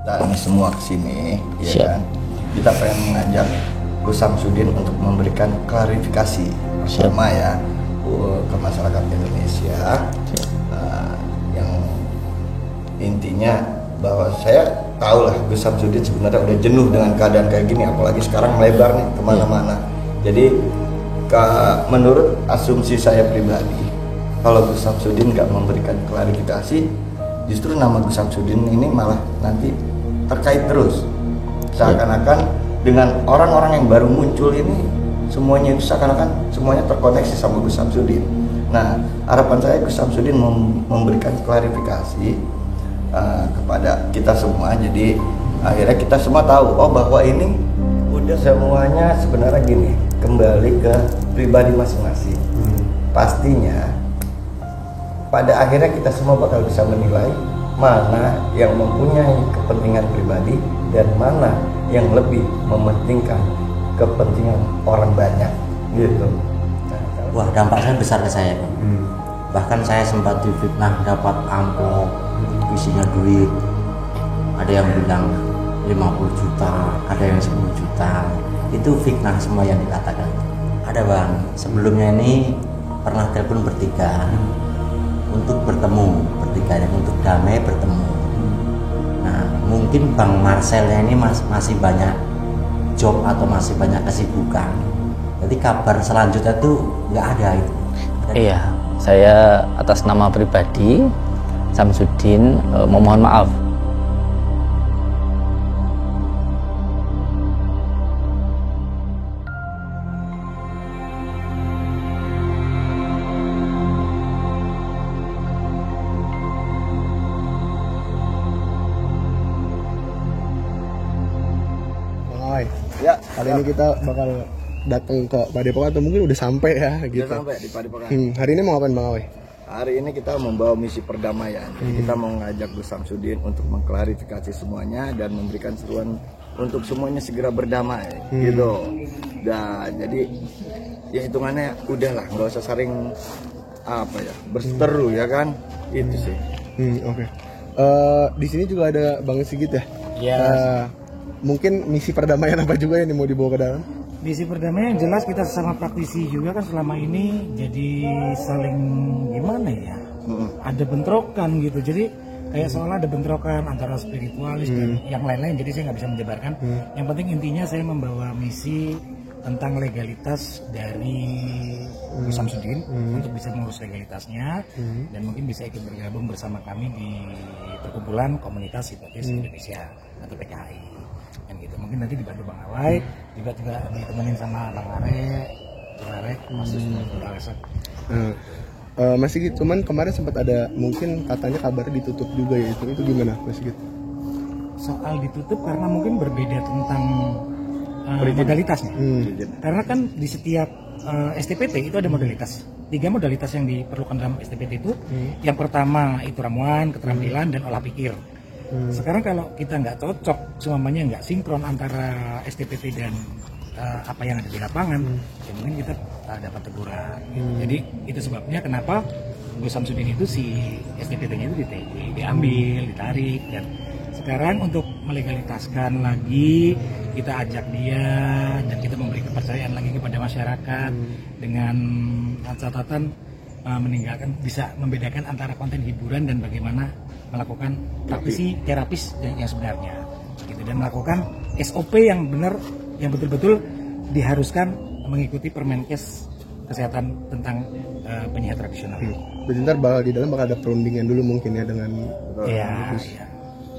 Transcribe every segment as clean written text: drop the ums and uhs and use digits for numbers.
Kita semua kesini, ya kan? Kita pengen mengajak Gus Samsudin untuk memberikan klarifikasi bersama ya ke masyarakat Indonesia. Yang intinya bahwa saya tahu lah Gus Samsudin sebenarnya udah jenuh dengan keadaan kayak gini, apalagi sekarang melebar nih kemana-mana. Jadi menurut asumsi saya pribadi, kalau Gus Samsudin nggak memberikan klarifikasi, justru nama Gus Samsudin ini malah nanti terkait terus. Seakan-akan dengan orang-orang yang baru muncul ini, semuanya itu seakan-akan semuanya terkoneksi sama Gus Samsudin. Nah, harapan saya Gus Samsudin memberikan klarifikasi kepada kita semua. Jadi akhirnya kita semua tahu, oh bahwa ini udah semuanya sebenarnya gini, kembali ke pribadi masing-masing. Pastinya pada akhirnya kita semua bakal bisa menilai mana yang mempunyai kepentingan pribadi dan mana yang lebih mementingkan kepentingan orang banyak gitu. Wah, dampaknya besar ke saya, Bang. Bahkan saya sempat difitnah dapat amplop isinya duit. Ada yang bilang 50 juta, ada yang 10 juta. Itu fitnah semua yang dikatakan. Ada, Bang, sebelumnya ini pernah telepon bertiga untuk bertemu, bertiga dan untuk damai bertemu. Nah, mungkin Bang Marcelnya ini masih banyak job atau masih banyak kesibukan. Jadi kabar selanjutnya tuh nggak ada itu. Iya, saya atas nama pribadi Samsudin memohon maaf. Ya, kali ini kita bakal datang ke Padepokan atau mungkin udah sampai ya gitu. Udah sampai di Padepokan. Hari ini mau ngapain Bang Awe? Hari ini kita membawa misi perdamaian. Jadi kita mau ngajak Gus Samsudin untuk mengklarifikasi semuanya dan memberikan seruan untuk semuanya segera berdamai gitu. Dan jadi ya hitungannya udahlah, nggak usah saling berseteru ya kan, itu sih. Oke. Di sini juga ada Bang Sigit ya. Iya. Mungkin misi perdamaian apa juga yang mau dibawa ke dalam? Misi perdamaian yang jelas kita sesama praktisi juga kan selama ini jadi saling gimana ya, ada bentrokan gitu. Jadi kayak seolah ada bentrokan antara spiritualis dan yang lain-lain. Jadi saya nggak bisa menjabarkan. Yang penting intinya saya membawa misi tentang legalitas dari Gus Samsudin untuk bisa mengurus legalitasnya dan mungkin bisa ikut bergabung bersama kami di perkumpulan komunitas hipotis Indonesia atau PKHI. Kan gitu. Mungkin nanti dibantu Bang Awai, juga ditemenin sama Bang Arek, Mas Sigit, cuman kemarin sempat ada mungkin katanya kabarnya ditutup juga ya, itu gimana Mas Sigit? Soal ditutup karena mungkin berbeda tentang modalitasnya. Karena kan di setiap STPT itu ada modalitas. 3 modalitas yang diperlukan dalam STPT itu. Yang pertama itu ramuan, keterampilan, dan olah pikir. Sekarang kalau kita nggak cocok, semuanya nggak sinkron antara STPT dan apa yang ada di lapangan, ya mungkin kita dapat teguran. Jadi itu sebabnya kenapa Gus Samsudin itu si STPT-nya itu diambil, ditarik, dan sekarang untuk melegalitaskan lagi kita ajak dia dan kita memberi kepercayaan lagi kepada masyarakat dengan catatan meninggalkan, bisa membedakan antara konten hiburan dan bagaimana melakukan praktisi terapis yang sebenarnya gitu, dan melakukan SOP yang benar, yang betul-betul diharuskan mengikuti Permenkes kesehatan tentang penyihir tradisional. Berarti ntar di dalam bakal ada perundingan dulu mungkin ya dengan iya.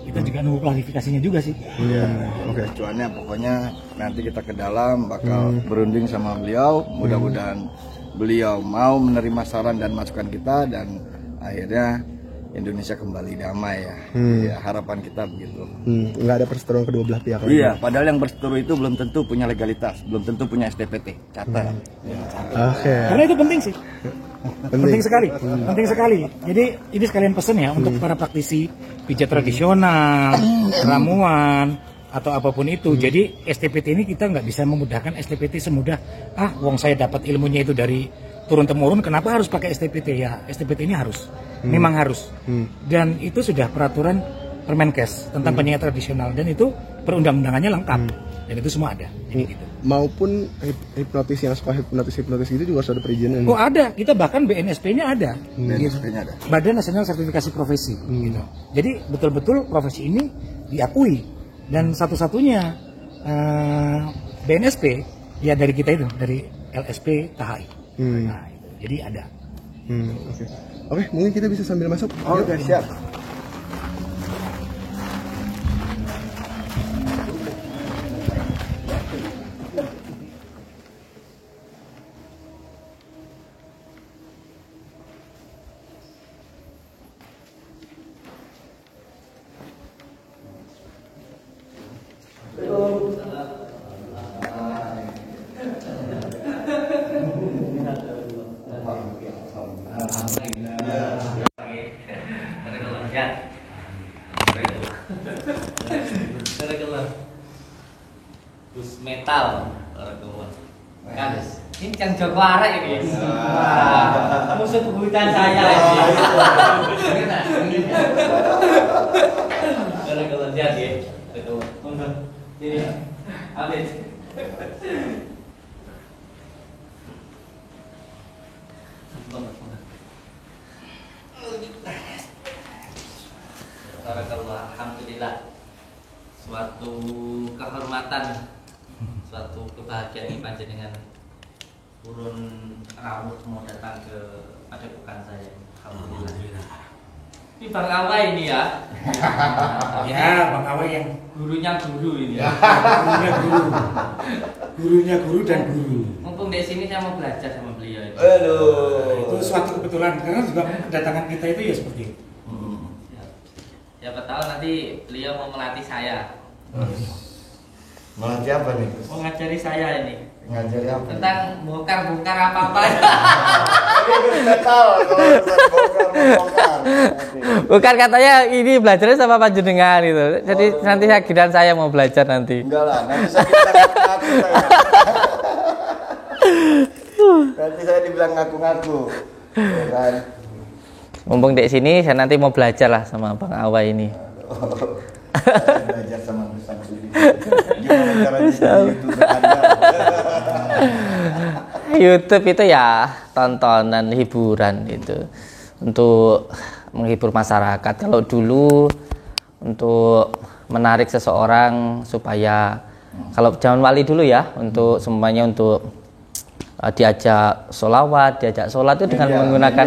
Kita juga nunggu klarifikasinya juga sih. Iya, oke. Tujuannya pokoknya nanti kita ke dalam bakal berunding sama beliau. Mudah-mudahan beliau mau menerima saran dan masukan kita dan akhirnya Indonesia kembali damai ya. Ya harapan kita begitu. Nggak ada perseteruan kedua belah pihak. Iya, padahal yang berseteru itu belum tentu punya legalitas, belum tentu punya STPT. Catat. Oke. Karena itu penting sih. Penting sekali. Jadi ini sekalian pesen ya untuk para praktisi pijat tradisional, ramuan atau apapun itu. Jadi STPT ini kita nggak bisa memudahkan STPT semudah wong saya dapat ilmunya itu dari turun temurun, kenapa harus pakai STPT ya? STPT ini harus, memang harus. Dan itu sudah peraturan Permenkes tentang penyiar tradisional, dan itu perundang-undangannya lengkap dan itu semua ada. Jadi gitu. Maupun hipnotis yang suka hipnotis itu juga harus ada perizinan. Oh ada, kita bahkan BNSP-nya ada. BNSP-nya ada. Badan Nasional Sertifikasi Profesi. Gitu. Jadi betul-betul profesi ini diakui, dan satu-satunya BNSP ya dari kita itu, dari LSP KHI. Nah, itu. Jadi ada. Oke, mungkin kita bisa sambil masuk. Oke, siap. Gus metal kan ini Kang Joko Arek ini musuh bebuyutan saya kalau lihat ya itu ini update alhamdulillah, suatu kehormatan, suatu kebahagiaan ini panjenengan turun rawuh mau datang ke padepokan saya. Alhamdulillah. Ini Bang Awa ini ya. Ya, Bang Awa yang Gurunya guru ini. gurunya guru dan guru. Mumpung di sini saya mau belajar sama beliau. Itu suatu kebetulan karena juga kedatangan kita itu ya seperti itu. Siapa tahu nanti beliau mau melatih saya. Melatih apa nih? Mau ngajari saya ini. Ngajari apa? Tentang bongkar-bongkar apa-apa. Nggak tahu kalau bongkar. Bukan, katanya ini belajarnya sama panjenengan gitu. Jadi nanti saya mau belajar nanti. Enggak lah, nanti saya dibilang ngaku-ngaku saya. Nanti saya dibilang ngaku-ngaku. Ya kan? Mumpung di sini saya nanti mau belajar lah sama Bang Awa ini. Saya belajar sama Gus Samsudin. Gimana caranya jadi YouTuber Anda? YouTube itu ya tontonan hiburan itu untuk menghibur masyarakat. Kalau dulu untuk menarik seseorang supaya, kalau zaman wali dulu ya, untuk semuanya untuk diajak sholawat, diajak sholat itu dengan menggunakan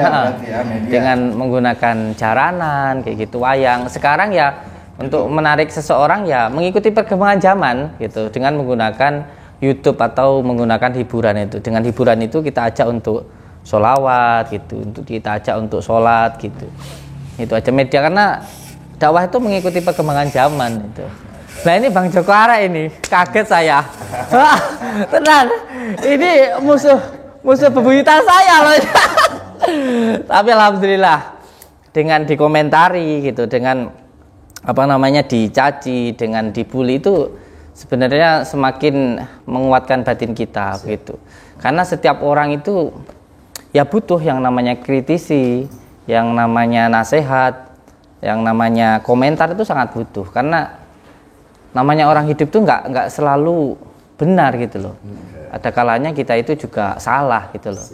dengan menggunakan jaranan kayak gitu, wayang. Sekarang ya untuk menarik seseorang ya mengikuti perkembangan zaman gitu, dengan menggunakan YouTube atau menggunakan hiburan itu. Dengan hiburan itu kita ajak untuk sholawat gitu, untuk kita ajak untuk sholat gitu. Itu aja media, karena dakwah itu mengikuti perkembangan zaman itu. Nah ini Bang Joko Arek ini, kaget saya. Tenang, ini musuh bebuyutan saya loh. Tapi alhamdulillah dengan dikomentari gitu, dengan dicaci, dengan dibully itu sebenarnya semakin menguatkan batin kita gitu. Karena setiap orang itu ya butuh yang namanya kritisi, yang namanya nasihat, yang namanya komentar itu sangat butuh. Karena namanya orang hidup tuh nggak selalu benar gitu loh. Ada kalanya kita itu juga salah gitu loh.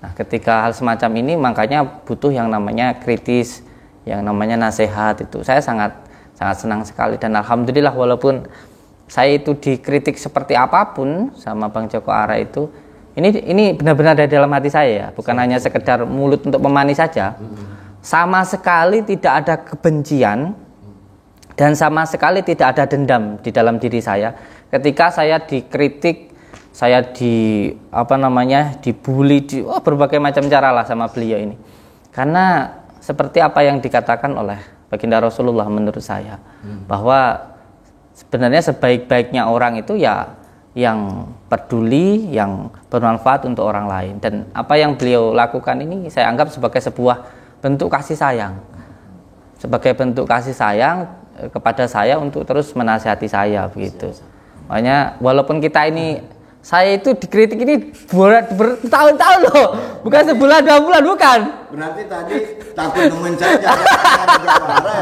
Nah, ketika hal semacam ini makanya butuh yang namanya kritis, yang namanya nasihat itu. Saya sangat senang sekali, dan alhamdulillah walaupun saya itu dikritik seperti apapun sama Bang Joko Arek itu, ini benar-benar dari dalam hati saya ya, bukan hanya sekedar mulut untuk memanis saja. Sama sekali tidak ada kebencian dan sama sekali tidak ada dendam di dalam diri saya ketika saya dikritik, saya dibully berbagai macam cara lah sama beliau ini. Karena seperti apa yang dikatakan oleh baginda Rasulullah menurut saya, bahwa sebenarnya sebaik-baiknya orang itu ya yang peduli, yang bermanfaat untuk orang lain. Dan apa yang beliau lakukan ini saya anggap sebagai sebuah bentuk kasih sayang, sebagai bentuk kasih sayang kepada saya untuk terus menasihati saya begitu. Makanya walaupun kita ini Saya itu dikritik ini bertahun-tahun loh, bukan sebulan 2 bulan, bukan. Berarti tadi takut nemuin saya jangan marah.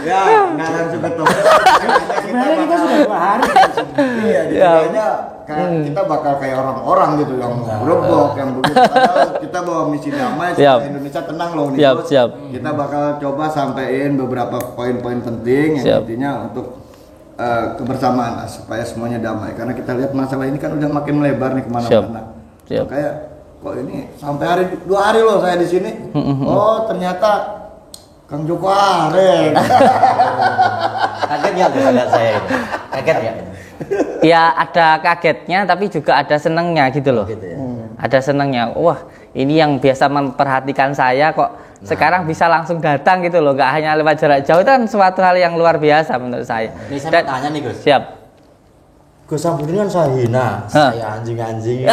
Ya, nggak langsung ketemu. Sebenarnya kita sudah 2 hari. Iya, kayaknya kita bakal kayak orang-orang gitu yang berebok, yang begitu. Padahal kita bawa misi damai supaya Indonesia tenang loh nih. Siap. Kita bakal coba sampein beberapa poin-poin penting yang intinya untuk kebersamaan lah, supaya semuanya damai, karena kita lihat masalah ini kan udah makin melebar nih kemana-mana. Kayak kok ini sampai 2 hari loh saya di sini. Oh ternyata Kang Joko Arek. Kaget ya lihat saya ini. Kaget ya. Ya ada kagetnya tapi juga ada senengnya gitu loh. Gitu ya. Ada senengnya. Wah, ini yang biasa memperhatikan saya kok sekarang bisa langsung datang gitu loh, nggak hanya lewat jarak jauh. Itu kan suatu hal yang luar biasa menurut saya. Ini saya mau tanya nih Gus. Siap. Gus Samsudin kan saya hina, saya anjing-anjing.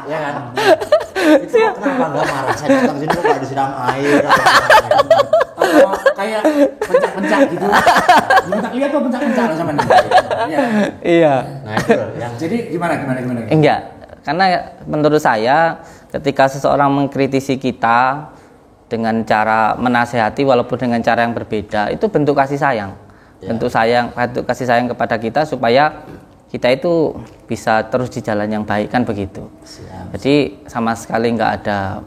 Ya kan? Itu kenapa nggak marah? Saya datang sini kok nggak disiram air? Kayak pencak-pencak gitu. Minta lihat kok pencak-pencak sama nih. Iya. Nah itu loh, yang Jadi gimana? Enggak, karena menurut saya ketika seseorang mengkritisi kita dengan cara menasehati walaupun dengan cara yang berbeda, itu bentuk kasih sayang. Bentuk kasih sayang kepada kita supaya kita itu bisa terus di jalan yang baik, kan begitu. Jadi sama sekali nggak ada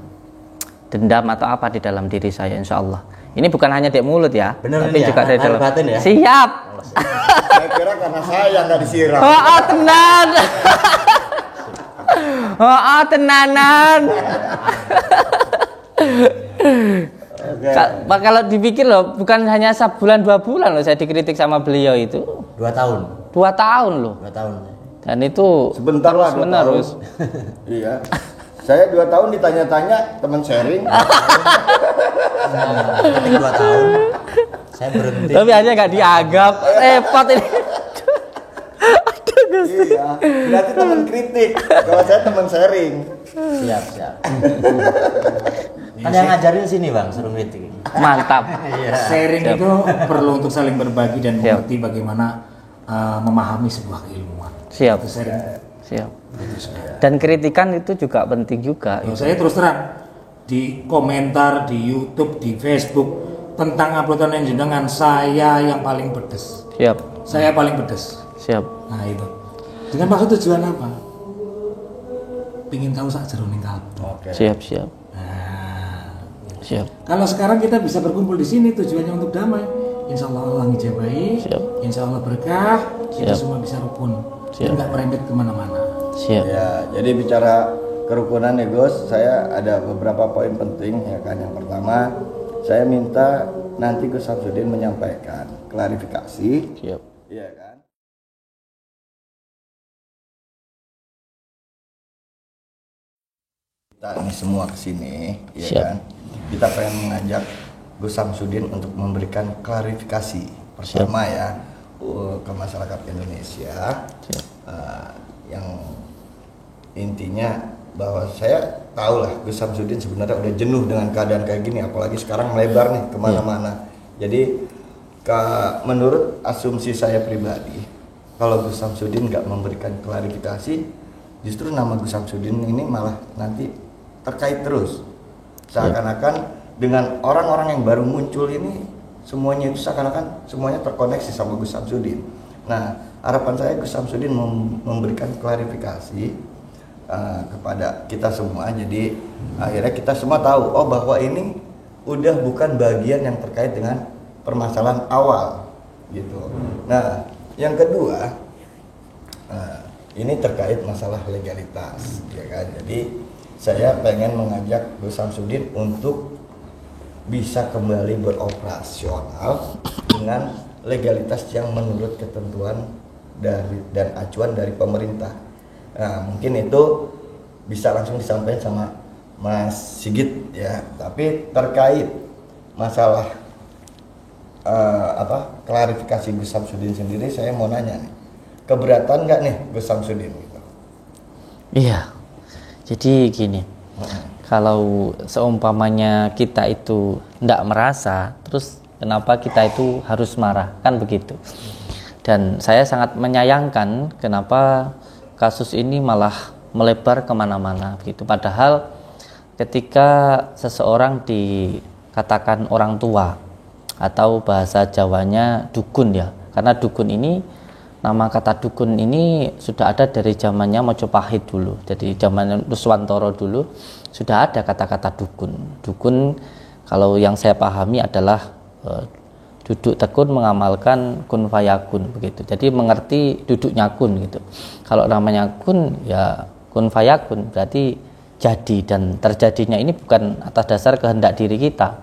dendam atau apa di dalam diri saya, insya Allah. Ini bukan hanya di mulut ya, bener tapi ya? juga dari dalam batin ya? Siap. Saya kira karena saya nggak disiram. Tenan. Tenanan. Kalau dipikir loh, bukan hanya sebulan 2 bulan loh saya dikritik sama beliau itu. 2 tahun. 2 tahun loh. 2 tahun. Dan itu sebentar lah, 2 tahun. Iya. Saya 2 tahun ditanya-tanya teman sharing. 2 tahun. Saya berhenti. Tapi hanya nggak dianggap. Repot ini. Iya. Berarti teman kritik. Kalau saya teman sharing. Siap. Kan yang ngajarin sini Bang, suruh kritik. Mantap. Sharing itu perlu untuk saling berbagi dan mengerti bagaimana memahami sebuah keilmuan. Siap. Itu sharing. Siap. Dan kritikan itu juga penting juga. Saya terus terang di komentar di YouTube, di Facebook tentang uploadan yang jenengan, saya yang paling pedes. Siap. Saya paling pedes. Siap. Nah itu. Dengan maksud tujuan apa? Pingin tahu sak jeroning kalbu. Siap. Nah, Siap. kalau sekarang kita bisa berkumpul di sini tujuannya untuk damai, insya Allah Allah ngijabahi, insya Allah berkah, kita semua bisa rukun, nggak merembet kemana-mana. Siap. Ya, jadi bicara kerukunan nih Gus, saya ada beberapa poin penting ya kan. Yang pertama, saya minta nanti Gus Samsudin menyampaikan klarifikasi. Siap. Iya kan? Kita ini semua kesini, ya kan? Kita pengen mengajak Gus Samsudin untuk memberikan klarifikasi pertama ya ke masyarakat Indonesia. Yang intinya bahwa saya tahu lah Gus Samsudin sebenarnya udah jenuh dengan keadaan kayak gini, apalagi sekarang melebar nih kemana-mana. Jadi menurut asumsi saya pribadi, kalau Gus Samsudin nggak memberikan klarifikasi, justru nama Gus Samsudin ini malah nanti terkait terus. Seakan-akan dengan orang-orang yang baru muncul ini, semuanya itu seakan-akan semuanya terkoneksi sama Gus Samsudin. Nah, harapan saya Gus Samsudin memberikan klarifikasi kepada kita semua. Jadi akhirnya kita semua tahu, oh bahwa ini udah bukan bagian yang terkait dengan permasalahan awal gitu. Nah, yang kedua ini terkait masalah legalitas, ya kan. Jadi saya pengen mengajak Gus Samsudin untuk bisa kembali beroperasional dengan legalitas yang menurut ketentuan dan acuan dari pemerintah. Nah, mungkin itu bisa langsung disampaikan sama Mas Sigit ya. Tapi terkait masalah klarifikasi Gus Samsudin sendiri, saya mau nanya nih, keberatan nggak nih Gus Samsudin gitu? Iya. Jadi gini, kalau seumpamanya kita itu tidak merasa, terus kenapa kita itu harus marah, kan begitu. Dan saya sangat menyayangkan kenapa kasus ini malah melebar kemana-mana begitu. Padahal ketika seseorang dikatakan orang tua atau bahasa Jawanya dukun ya, karena dukun ini, nama kata dukun ini sudah ada dari zamannya Mojopahit dulu. Jadi zaman Nuswantoro dulu sudah ada kata-kata dukun. Dukun kalau yang saya pahami adalah duduk tekun mengamalkan kun fayakun begitu. Jadi mengerti duduknya kun gitu. Kalau namanya kun ya kun fayakun berarti jadi, dan terjadinya ini bukan atas dasar kehendak diri kita,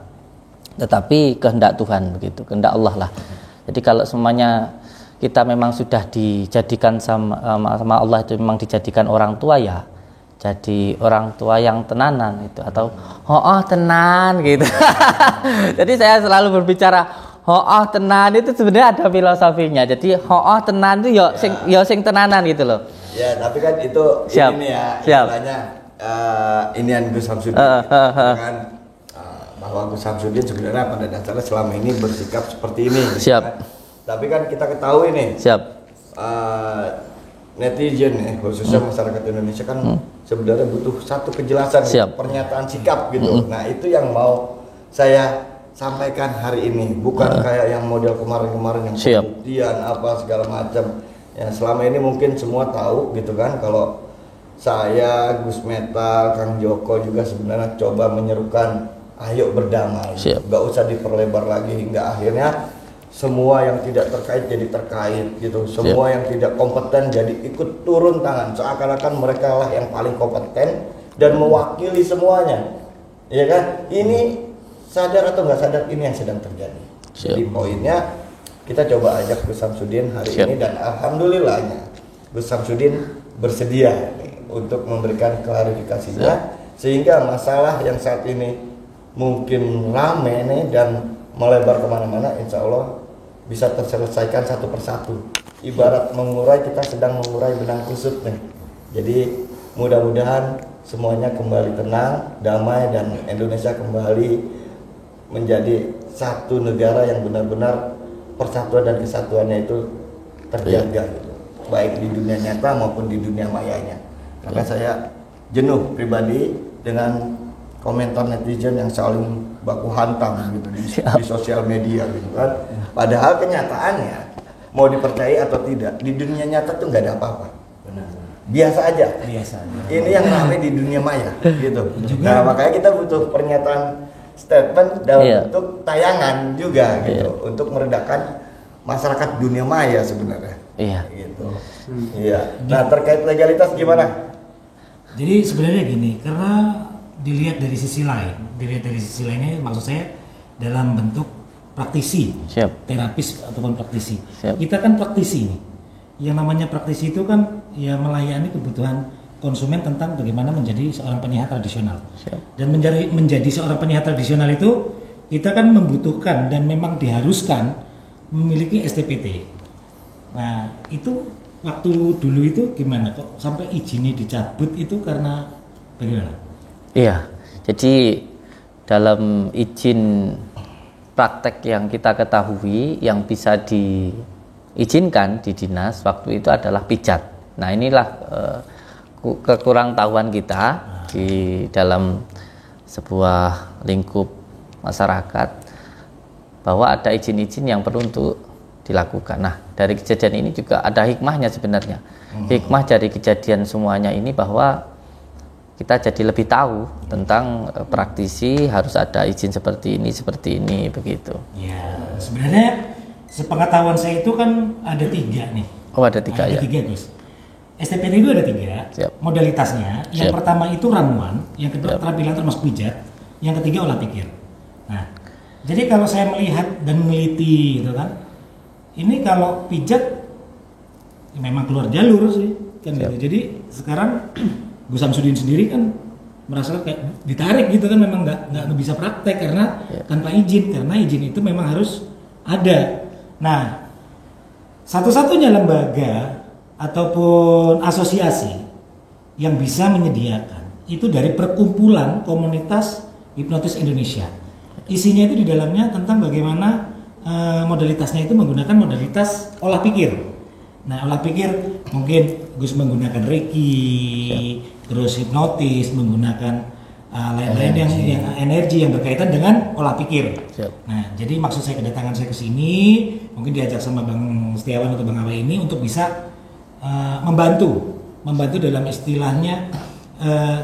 tetapi kehendak Tuhan begitu, kehendak Allah lah. Jadi kalau semuanya kita memang sudah dijadikan sama Allah, itu memang dijadikan orang tua ya, jadi orang tua yang tenanan itu, atau tenan gitu. Jadi saya selalu berbicara tenan itu sebenarnya ada filosofinya. Jadi tenan itu yo sing tenanan gitu loh. Ya, tapi kan itu siap. Ini ya, siap. Istilahnya inian Gus Samsudin kan, bahwa Gus Samsudin sebenarnya pada dasarnya selama ini bersikap seperti ini. Siap. Kan? Tapi kan kita ketahui nih. Siap. Netizen ya, khususnya masyarakat Indonesia kan sebenarnya butuh satu kejelasan, pernyataan sikap gitu. Nah, itu yang mau saya sampaikan hari ini, bukan kayak yang model kemarin-kemarin yang pembuktian apa segala macam. Ya, selama ini mungkin semua tahu gitu kan, kalau saya, Gus Metal, Kang Joko juga sebenarnya coba menyerukan ayo berdamai. Gak usah diperlebar lagi hingga akhirnya semua yang tidak terkait jadi terkait gitu. Semua yang tidak kompeten jadi ikut turun tangan, seakan-akan mereka lah yang paling kompeten dan mewakili semuanya. Ya kan? Ini sadar atau nggak sadar ini yang sedang terjadi. Jadi poinnya kita coba ajak Gus Samsudin hari ini, dan alhamdulillahnya Gus Samsudin bersedia untuk memberikan klarifikasinya sehingga masalah yang saat ini mungkin rame nih dan melebar kemana-mana, insya Allah bisa terselesaikan satu persatu. Ibarat mengurai, kita sedang mengurai benang kusut nih. Jadi mudah-mudahan semuanya kembali tenang, damai, dan Indonesia kembali menjadi satu negara yang benar-benar persatuan dan kesatuannya itu terjaga gitu. Baik di dunia nyata maupun di dunia mayanya. Karena saya jenuh pribadi dengan komentar netizen yang saling baku hantam gitu di sosial media gitu kan. Padahal kenyataannya mau dipercaya atau tidak, di dunia nyata tuh nggak ada apa-apa. Biasa aja. Ini yang ramai di dunia maya gitu. Nah, makanya kita butuh pernyataan statement dalam bentuk tayangan juga gitu untuk meredakan masyarakat dunia maya sebenarnya. Gitu. Nah, terkait legalitas gimana? Jadi sebenarnya gini, karena dilihat dari sisi lainnya, maksud saya dalam bentuk praktisi, terapis ataupun praktisi. Kita kan praktisi nih. Yang namanya praktisi itu kan ya melayani kebutuhan konsumen tentang bagaimana menjadi seorang penyiar tradisional. Dan menjadi seorang penyiar tradisional itu kita kan membutuhkan dan memang diharuskan memiliki STPT. Nah, itu waktu dulu itu gimana kok sampai izinnya dicabut itu karena bagaimana? Iya. Jadi dalam izin praktek yang kita ketahui yang bisa diizinkan di dinas waktu itu adalah pijat. Nah, inilah kekurangtahuan kita di dalam sebuah lingkup masyarakat bahwa ada izin-izin yang perlu untuk dilakukan. Nah, dari kejadian ini juga ada hikmahnya sebenarnya. Hikmah dari kejadian semuanya ini bahwa kita jadi lebih tahu tentang praktisi harus ada izin seperti ini begitu. Ya, sebenarnya sepengetahuan saya itu kan ada 3 nih. Oh, ada 3 ya. Ada 3 Gus. STPT itu ada 3 modalitasnya. Yang pertama itu ramuan, yang kedua keterampilan termasuk pijat, yang ketiga olah pikir. Nah, jadi kalau saya melihat dan meneliti gitu kan, ini kalau pijat ya memang keluar jalur sih kan gitu. Jadi sekarang Gus Samsudin sendiri kan merasa kayak ditarik gitu kan, memang nggak bisa praktek karena tanpa izin, karena izin itu memang harus ada. Nah, satu-satunya lembaga ataupun asosiasi yang bisa menyediakan itu dari Perkumpulan Komunitas Hipnotis Indonesia. Isinya itu di dalamnya tentang bagaimana modalitasnya itu menggunakan modalitas olah pikir. Nah, olah pikir mungkin Gus menggunakan reiki, terus hipnotis, menggunakan lain-lain yang energi yang berkaitan dengan olah pikir. Siap. Nah, jadi maksud saya kedatangan saya ke sini, mungkin diajak sama Bang Setiawan atau Bang Awe ini untuk bisa membantu dalam istilahnya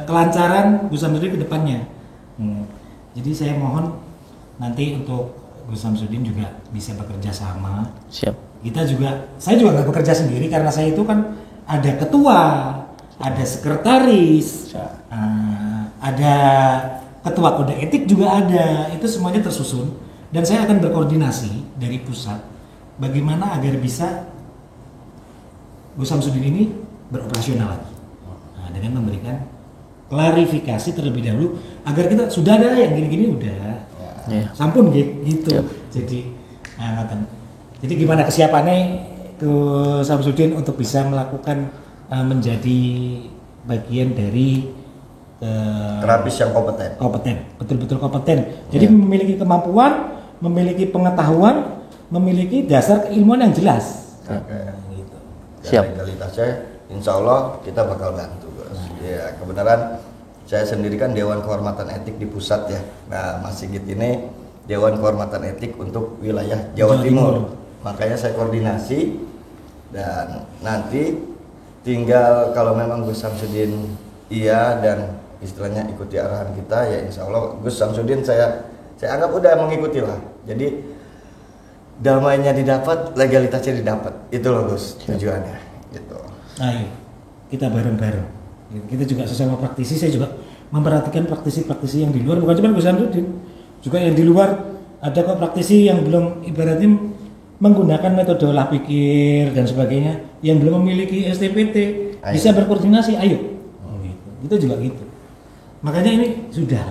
kelancaran Gus Samsudin ke depannya. Jadi saya mohon nanti untuk Gus Samsudin juga bisa bekerja sama. Siap. Saya juga nggak bekerja sendiri karena saya itu kan ada ketua, ada sekretaris, ada ketua kode etik juga ada. Itu semuanya tersusun dan saya akan berkoordinasi dari pusat bagaimana agar bisa Gus Samsudin ini beroperasional lagi. Nah, dengan memberikan klarifikasi terlebih dahulu agar kita sudah ada yang gini-gini udah sampun gitu. Jadi jadi gimana kesiapannya Gus Samsudin untuk bisa melakukan menjadi bagian dari terapis yang kompeten, betul-betul kompeten. Jadi memiliki kemampuan, memiliki pengetahuan, memiliki dasar keilmuan yang jelas. Gitu. Siap. Legalitasnya insya Allah kita bakal bantu, Gus. Ya, kebenaran saya sendiri kan Dewan Kehormatan Etik di pusat ya. Nah, Mas Sigit ini Dewan Kehormatan Etik untuk wilayah Jawa Timur. Makanya saya koordinasi dan nanti tinggal kalau memang Gus Samsudin iya dan istilahnya ikuti arahan kita ya insya Allah Gus Samsudin saya anggap udah mengikuti lah. Jadi damainya didapat, legalitasnya didapat. Itu loh Gus tujuannya gitu. Ayo kita bareng-bareng. Kita juga sesama praktisi, saya juga memperhatikan praktisi-praktisi yang di luar, bukan cuma Gus Samsudin, juga yang di luar ada kok praktisi yang belum ibaratnya menggunakan metode olah pikir dan sebagainya, yang belum memiliki STPT, bisa berkoordinasi, ayo. Gitu. Itu juga gitu. Makanya ini sudah.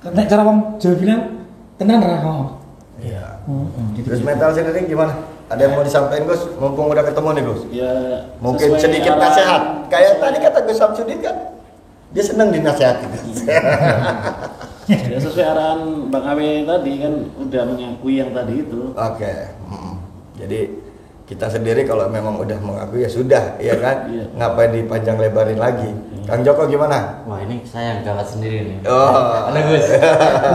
Karena cara Om Jawa bilang tenang rahom. Iya. Gus Metal sendiri gimana? Ada yang mau disampaikan Gus? Mumpung udah ketemu nih Gus. Ya, mungkin sedikit nasihat. Kayak tadi kata Gus Samsudin kan, dia senang dinasihatin. Ya sesuai arahan Bang Awe tadi kan udah mengakui yang tadi itu. Oke. Jadi kita sendiri kalau memang udah mengakui ya sudah, ya kan? Iya. Ngapain dipanjang lebarin lagi? Kang Joko gimana? Wah ini saya yang gawat sendiri nih. Oh, Ada Gus.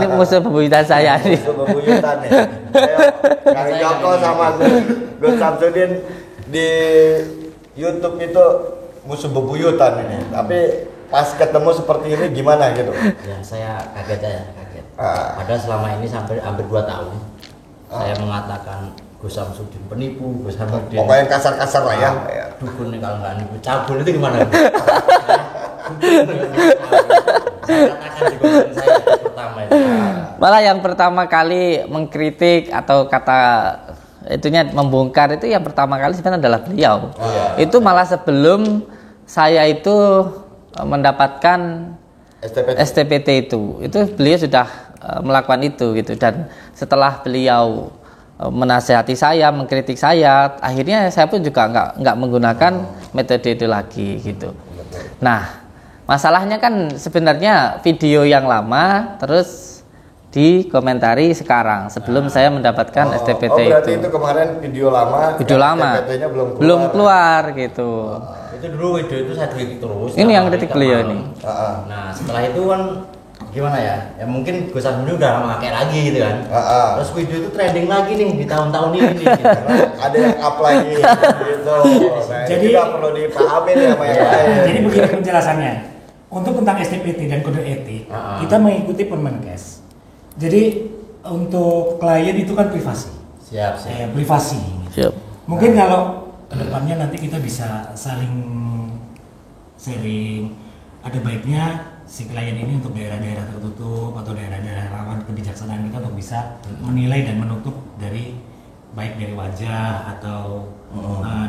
Ini musuh bebuyutan saya nih. Musuh bebuyutan nih. Kang Joko sama Gus Samsudin di YouTube itu musuh bebuyutan ini. Tapi pas ketemu seperti ini gimana gitu? Ya saya kaget aja, kaget. Padahal selama ini sampai hampir 2 tahun saya mengatakan Gus Samsudin penipu, Gus Samsudin. Pokoknya kasar-kasar lah ya. Dukun nih kalau nggak nipu, cabul itu gimana? Saya katakan di konten saya pertama itu. Malah yang pertama kali mengkritik atau kata itunya membongkar itu yang pertama kali sebenarnya adalah beliau. Itu malah sebelum saya itu mendapatkan STPT itu beliau sudah melakukan itu gitu, dan setelah beliau menasihati saya, mengkritik saya, akhirnya saya pun juga nggak menggunakan metode itu lagi gitu. Nah, masalahnya kan sebenarnya video yang lama terus dikomentari sekarang sebelum saya mendapatkan STPT berarti itu. itu kemarin video lama. STPT-nya belum keluar gitu. Itu dulu video itu saya kritik terus. Ini yang kritik beliau ini. Nah setelah itu kan gimana ya? Ya mungkin Gus Samsudin udah nggak pakai lagi gitu kan. Terus video itu trending lagi nih di tahun-tahun ini. Gitu. Ada yang up lagi gitu. Nah, Jadi nggak perlu dipahami ya sama yang lain. Jadi begini penjelasannya. Untuk tentang STPT dan kode etik, kita mengikuti Permenkes. Jadi untuk klien itu kan privasi. Siap. Privasi. Siap. Mungkin kalau kedepannya nanti kita bisa saling sharing. Ada baiknya si klien ini untuk daerah-daerah tertutup atau daerah-daerah rawan kebijaksanaan kita untuk bisa menilai dan menutup dari baik dari wajah atau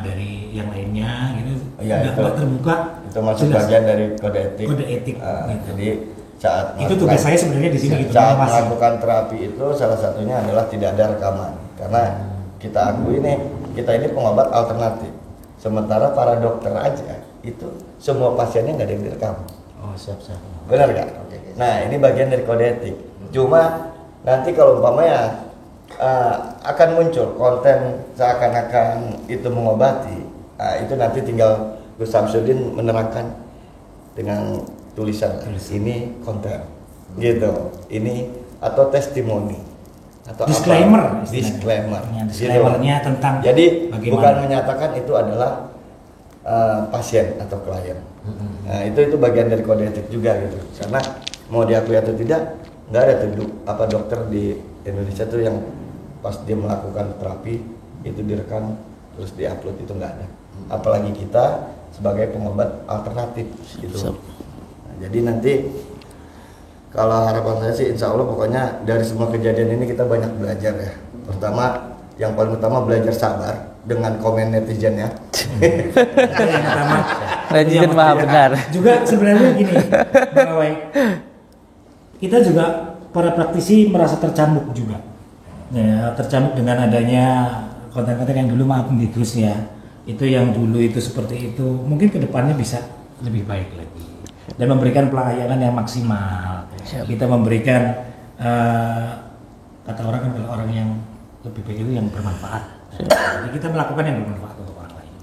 dari yang lainnya gitu. Iya, itu terbuka. Itu masuk jelas. bagian dari kode etik. Kode etik. Gitu. Jadi saat Itu tugas saya sebenarnya di sini gitu. saat mengawasi. melakukan terapi itu salah satunya adalah tidak ada rekaman karena kita akui nih kita ini pengobat alternatif, sementara para dokter aja itu semua pasiennya nggak ada yang direkam. Oh siap. Benar nggak? Nah ini bagian dari kode etik. Cuma nanti kalau umpamanya akan muncul konten seakan-akan itu mengobati, itu nanti tinggal Gus Samsudin menerangkan dengan tulisan ini konten gitu, ini atau testimoni atau Disclaimer, apa? Disclaimer. Disclaimernya gitu. tentang Jadi bagaimana. bukan menyatakan itu adalah pasien atau klien. Nah, itu bagian dari kode etik juga gitu. Karena mau diakui atau tidak, nggak ada tuh dokter di Indonesia tuh yang pas dia melakukan terapi itu direkam terus diupload, itu nggak ada. Apalagi kita sebagai pengobat alternatif gitu. Nah, jadi nanti kalau harapan saya sih insya Allah pokoknya dari semua kejadian ini kita banyak belajar ya. Pertama, yang paling utama belajar sabar dengan komen netizen ya. Yang pertama, Netizen maha benar. juga sebenarnya gini, Bang Awai, kita juga para praktisi merasa tercambuk juga, ya, tercambuk dengan adanya konten-konten yang dulu, maaf nih Gus ya, itu yang dulu itu seperti itu, mungkin kedepannya bisa lebih baik lagi dan memberikan pelayanan yang maksimal. Kita memberikan kata orang kan, kalau orang yang lebih baik itu yang bermanfaat. Jadi kita melakukan yang bermanfaat untuk orang lain.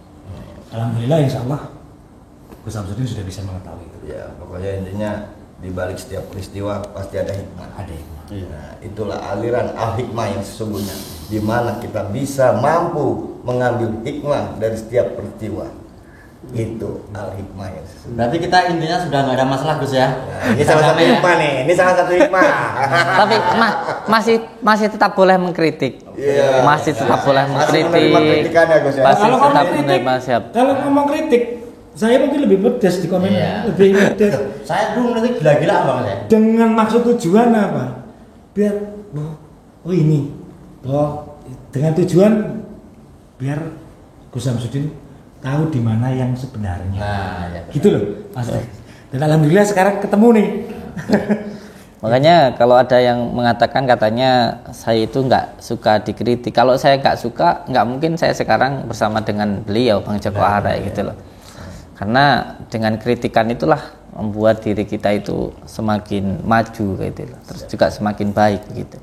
Alhamdulillah, insya Allah Gus Samsudin sudah bisa mengetahui itu. Ya, pokoknya intinya di balik setiap peristiwa pasti ada hikmah. Ada hikmah. Nah, itulah aliran al-hikmah yang sesungguhnya, di mana kita bisa mampu mengambil hikmah dari setiap peristiwa. Itu al-hikmah yang sesungguhnya. Berarti kita intinya sudah nggak ada masalah Gus ya. Nah, ini salah satu hikmah nih. Ini salah satu hikmah. Tapi masih tetap boleh mengkritik. Iya. Masih tetap boleh Masih mengkritik. menerima kritikan ya, Gus ya. Masih Kalau tetap ngomong menerima siap. Kalau ngomong kritik, saya mungkin lebih pedas di komen, Iya. lebih pedas. Saya dulu nanti gila-gila banget ya. Dengan maksud tujuan apa? Biar oh ini, dengan tujuan biar Gus Samsudin tahu di mana yang sebenarnya. Nah, ya. Gitu loh, Mas. Dan alhamdulillah sekarang ketemu nih. Makanya kalau ada yang mengatakan katanya saya itu nggak suka dikritik. Kalau saya nggak suka, nggak mungkin saya sekarang bersama dengan beliau Bang Joko Arai gitu loh. Karena dengan kritikan itulah membuat diri kita itu semakin maju gitu loh. Terus juga semakin baik gitu.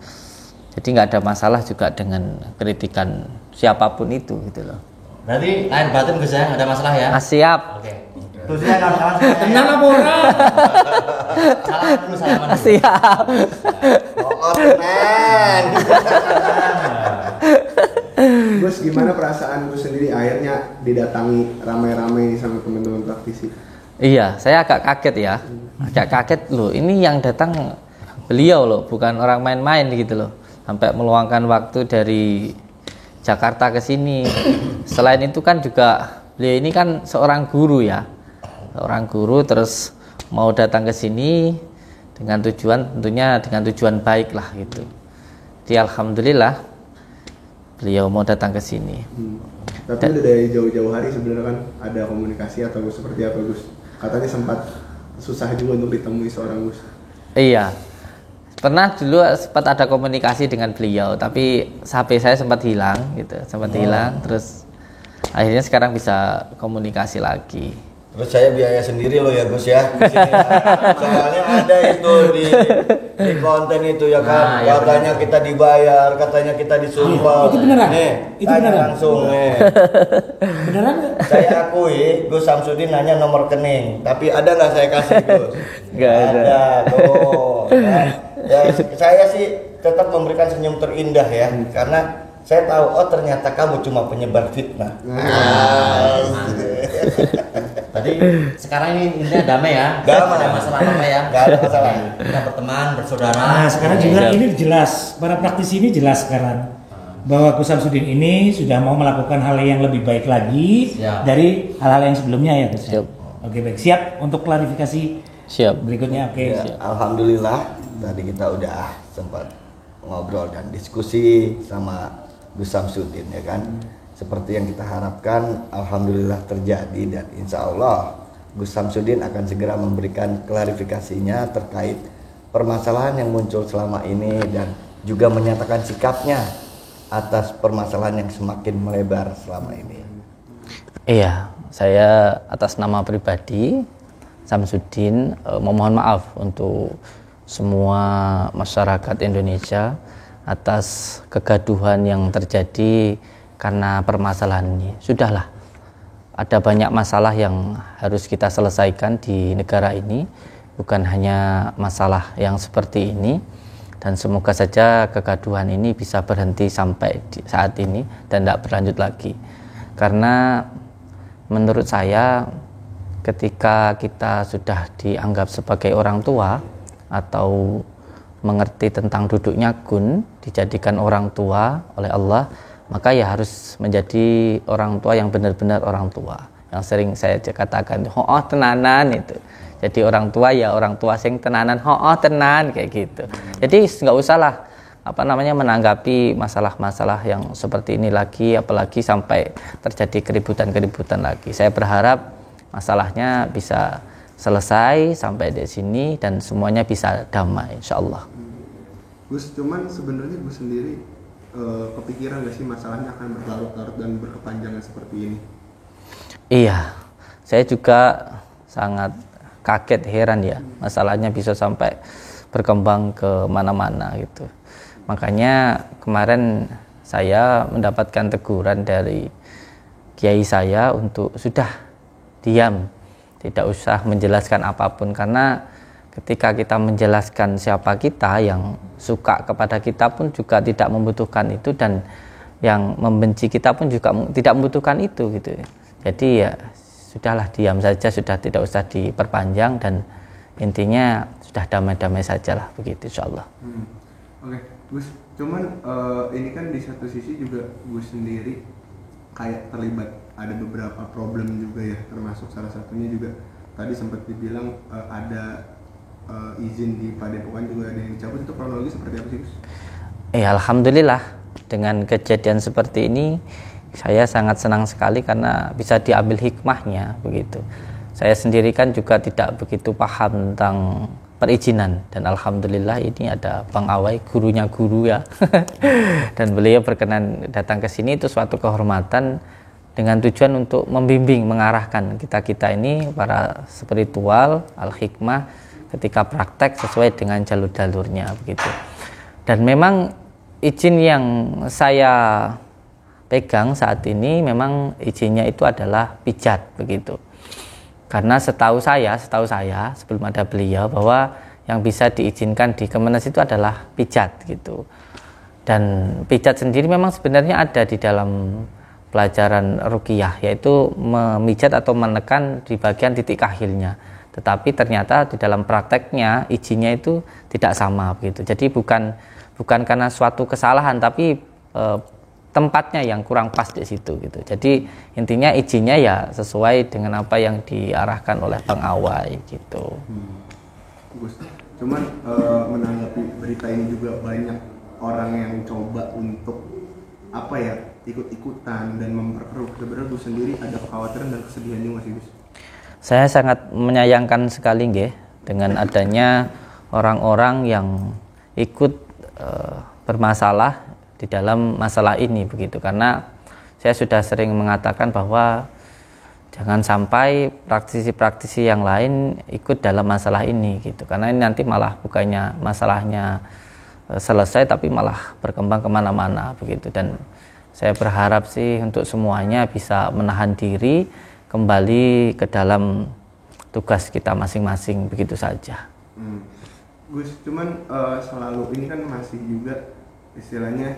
Jadi nggak ada masalah juga dengan kritikan siapapun itu gitu loh. Berarti lain batin Gus ya, nggak ada masalah ya. Siap. Oke. Terus ya kawan-kawan. Tenang apa orang? Salaman dulu, salaman dulu. Siap. Oh, tenan. Gus, gimana perasaan Gus sendiri akhirnya didatangi ramai-ramai sama teman-teman praktisi? Iya, saya agak kaget ya. Agak kaget loh. Ini yang datang beliau loh, bukan orang main-main gitu loh. Sampai meluangkan waktu dari Jakarta ke sini. Selain itu kan juga beliau ini kan seorang guru ya. Seorang guru terus mau datang ke sini dengan tujuan, tentunya dengan tujuan baik lah gitu. Jadi alhamdulillah beliau mau datang ke sini. Tapi udah dari jauh-jauh hari sebenarnya kan ada komunikasi atau Gus seperti apa Gus? Katanya sempat susah juga untuk ditemui seorang Gus. Iya. Pernah dulu sempat ada komunikasi dengan beliau, tapi HP saya sempat hilang gitu, hilang. Terus akhirnya sekarang bisa komunikasi lagi. Terus saya biaya sendiri loh ya Gus ya. Di sini. Soalnya ada itu di konten itu ya kan. Nah, Katanya ya kita dibayar, katanya kita disumpah. Itu beneran? Nih, Itu tanya beneran? langsung nih. Beneran nggak? Saya akui Gus Samsudin nanya nomor rekening, tapi ada nggak saya kasih Gus? Nggak ada. Tuh. Nah, ya, saya sih tetap memberikan senyum terindah ya, karena saya tahu oh ternyata kamu cuma penyebar fitnah. Tadi sekarang ini intinya damai ya. Damai. Nggak ada masalah apa ya. Nggak ada masalah. Kita berteman, bersaudara. Nah, sekarang juga Siap. ini jelas, para praktisi ini jelas sekarang bahwa Gus Samsudin ini sudah mau melakukan hal yang lebih baik lagi Siap. dari hal-hal yang sebelumnya ya Gus. Siap. Oke, baik. Siap untuk klarifikasi Siap. berikutnya. Oke. Ya, alhamdulillah tadi kita udah sempat ngobrol dan diskusi sama Gus Samsudin ya kan. Seperti yang kita harapkan, alhamdulillah terjadi dan insya Allah Gus Samsudin akan segera memberikan klarifikasinya terkait permasalahan yang muncul selama ini dan juga menyatakan sikapnya atas permasalahan yang semakin melebar selama ini. Iya, saya atas nama pribadi Samsudin memohon maaf untuk semua masyarakat Indonesia atas kegaduhan yang terjadi karena permasalahan ini. Sudahlah, ada banyak masalah yang harus kita selesaikan di negara ini, bukan hanya masalah yang seperti ini. Dan semoga saja kegaduhan ini bisa berhenti sampai saat ini dan tidak berlanjut lagi. Karena menurut saya ketika kita sudah dianggap sebagai orang tua atau mengerti tentang duduknya gun, dijadikan orang tua oleh Allah, maka ya harus menjadi orang tua yang benar-benar orang tua. Yang sering saya katakan, oh tenanan itu. Jadi orang tua ya orang tua sing tenanan, oh tenan kayak gitu. Jadi nggak usah lah menanggapi masalah-masalah yang seperti ini lagi, apalagi sampai terjadi keributan-keributan lagi. Saya berharap masalahnya bisa selesai sampai di sini dan semuanya bisa damai, insyaallah. Gus, cuman sebenarnya Gus sendiri kepikiran gak sih masalahnya akan berlarut-larut dan berkepanjangan seperti ini? Iya, saya juga sangat kaget, heran ya, masalahnya bisa sampai berkembang ke mana-mana gitu. Makanya kemarin saya mendapatkan teguran dari kiai saya untuk sudah diam, tidak usah menjelaskan apapun, karena ketika kita menjelaskan siapa kita, yang suka kepada kita pun juga tidak membutuhkan itu, dan yang membenci kita pun juga tidak membutuhkan itu gitu. Jadi ya sudahlah, diam saja, sudah tidak usah diperpanjang, dan intinya sudah damai-damai sajalah begitu, insyaallah. Oke, Gus, cuman ini kan di satu sisi juga Gus sendiri kayak terlibat ada beberapa problem juga ya, termasuk salah satunya juga tadi sempat dibilang ada izin di Padepokan juga ada yang dicabut. Itu kronologi seperti apa sih, Gus? Alhamdulillah dengan kejadian seperti ini saya sangat senang sekali karena bisa diambil hikmahnya begitu. Saya sendiri kan juga tidak begitu paham tentang perizinan, dan alhamdulillah ini ada Bang Awai, gurunya guru ya. Dan beliau berkenan datang ke sini, itu suatu kehormatan dengan tujuan untuk membimbing, mengarahkan kita-kita ini para spiritual al-hikmah ketika praktek sesuai dengan jalur-jalurnya begitu. Dan memang izin yang saya pegang saat ini memang izinnya itu adalah pijat begitu. Karena setahu saya sebelum ada beliau, bahwa yang bisa diizinkan di Kemenes itu adalah pijat gitu. Dan pijat sendiri memang sebenarnya ada di dalam pelajaran ruqyah, yaitu memijat atau menekan di bagian titik kahilnya. Tetapi ternyata di dalam prakteknya izinnya itu tidak sama begitu. Jadi bukan karena suatu kesalahan, tapi tempatnya yang kurang pas di situ gitu. Jadi intinya izinnya ya sesuai dengan apa yang diarahkan oleh Bang Awai gitu. Gus, cuman menanggapi berita ini juga banyak orang yang coba untuk ikut-ikutan dan memperkeruh. Sebenarnya Gus sendiri ada kekhawatiran dan kesedihan juga sih, Gus? Saya sangat menyayangkan sekali nggih dengan adanya orang-orang yang ikut bermasalah di dalam masalah ini begitu. Karena saya sudah sering mengatakan bahwa jangan sampai praktisi-praktisi yang lain ikut dalam masalah ini gitu. Karena ini nanti malah bukannya masalahnya selesai, tapi malah berkembang kemana-mana begitu. Dan saya berharap sih untuk semuanya bisa menahan diri, kembali ke dalam tugas kita masing-masing begitu saja. Gus, cuman selalu ini kan masih juga istilahnya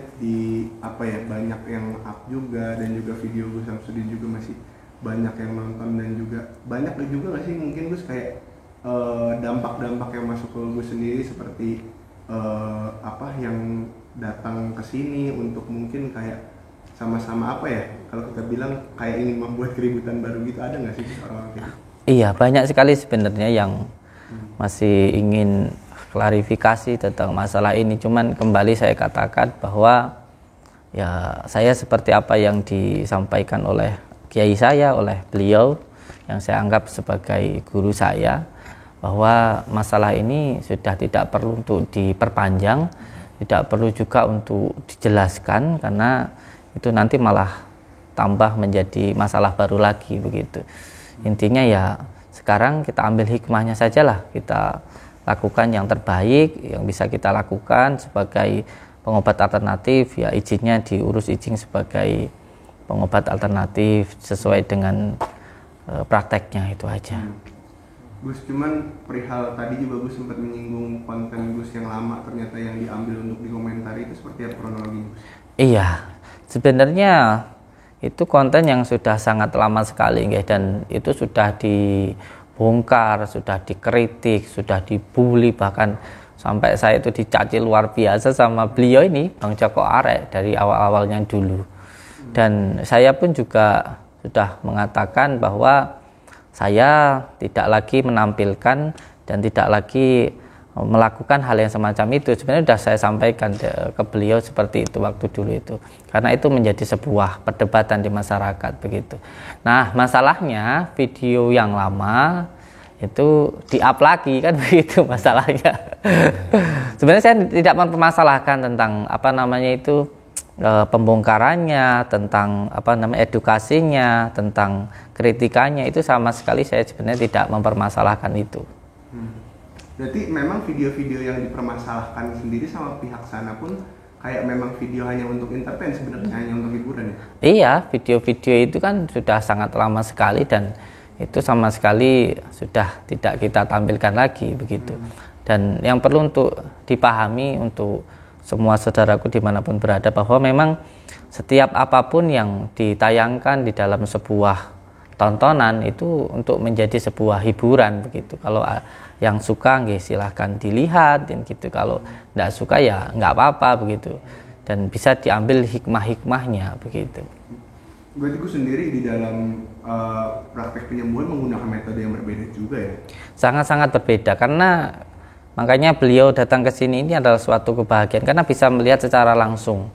banyak yang up juga, dan juga video Gus Samsudin juga masih banyak yang nonton, dan juga banyak juga nggak sih mungkin Gus kayak dampak-dampak yang masuk ke Gus sendiri, seperti yang datang ke sini untuk mungkin kayak sama-sama kalau kita bilang kayak ingin membuat keributan baru gitu, ada nggak sih orang-orang gitu? Iya, banyak sekali sebenarnya yang masih ingin klarifikasi tentang masalah ini. Cuman kembali saya katakan bahwa ya saya seperti apa yang disampaikan oleh kiai saya, oleh beliau yang saya anggap sebagai guru saya, bahwa masalah ini sudah tidak perlu untuk diperpanjang, tidak perlu juga untuk dijelaskan, karena itu nanti malah tambah menjadi masalah baru lagi begitu. Intinya ya sekarang kita ambil hikmahnya sajalah, kita lakukan yang terbaik yang bisa kita lakukan sebagai pengobat alternatif, ya izinnya diurus izin sebagai pengobat alternatif sesuai dengan prakteknya, itu aja. Gus, cuman perihal tadi juga Gus sempat menyinggung konten Gus yang lama ternyata yang diambil untuk dikomentari, itu seperti apa kronologi Gus? Iya, sebenarnya itu konten yang sudah sangat lama sekali, guys, dan itu sudah dibongkar, sudah dikritik, sudah dibully, bahkan sampai saya itu dicaci luar biasa sama beliau ini, Bang Joko Arek, dari awal-awalnya dulu. Dan saya pun juga sudah mengatakan bahwa saya tidak lagi menampilkan dan tidak lagi melakukan hal yang semacam itu. Sebenarnya sudah saya sampaikan ke beliau seperti itu waktu dulu itu, karena itu menjadi sebuah perdebatan di masyarakat begitu. Nah, masalahnya video yang lama itu di-up lagi kan begitu masalahnya. Sebenarnya saya tidak mempermasalahkan tentang apa namanya itu pembongkarannya, tentang apa namanya edukasinya, tentang kritikannya, itu sama sekali saya sebenarnya tidak mempermasalahkan itu. Berarti memang video-video yang dipermasalahkan sendiri sama pihak sana pun kayak memang video hanya untuk entertain sebenarnya, hanya untuk hiburan ya? Iya, video-video itu kan sudah sangat lama sekali dan itu sama sekali sudah tidak kita tampilkan lagi begitu. Dan yang perlu untuk dipahami untuk semua saudaraku dimanapun berada, bahwa memang setiap apapun yang ditayangkan di dalam sebuah tontonan itu untuk menjadi sebuah hiburan begitu. Kalau yang suka nggih silahkan dilihat dan gitu, kalau tidak suka ya nggak apa-apa begitu, dan bisa diambil hikmah-hikmahnya begitu. Berarti gue sendiri di dalam praktek penyembuhan menggunakan metode yang berbeda juga ya? Sangat-sangat berbeda, karena makanya beliau datang ke sini ini adalah suatu kebahagiaan karena bisa melihat secara langsung.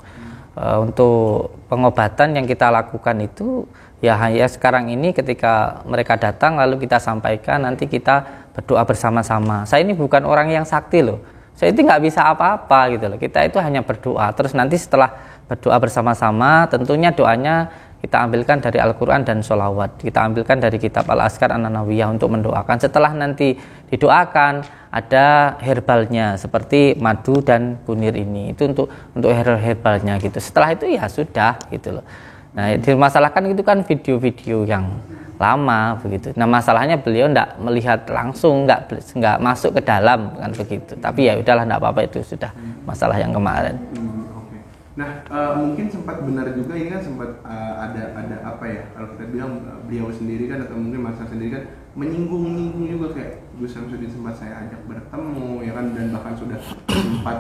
Untuk pengobatan yang kita lakukan itu ya sekarang ini ketika mereka datang lalu kita sampaikan, nanti kita berdoa bersama-sama. Saya ini bukan orang yang sakti loh, saya itu nggak bisa apa-apa gitu loh. Kita itu hanya berdoa, terus nanti setelah berdoa bersama-sama tentunya doanya kita ambilkan dari Al-Quran dan sholawat, kita ambilkan dari kitab Al-Azkar An-Nawawiyah untuk mendoakan. Setelah nanti didoakan ada herbalnya seperti madu dan kunir ini, itu untuk herbalnya gitu. Setelah itu ya sudah gitu loh. Nah, dimasalahkan itu kan video-video yang lama begitu. Nah, masalahnya beliau enggak melihat langsung, enggak masuk ke dalam kan begitu. Tapi ya udahlah, enggak apa-apa, itu sudah masalah yang kemarin. Okay. Nah, mungkin sempat benar juga ini kan sempat ada apa ya? Kalau kita bilang beliau sendiri kan atau mungkin Mas sendiri kan menyinggung juga kayak Gus Samsudin sempat saya ajak bertemu ya kan, dan bahkan sudah sempat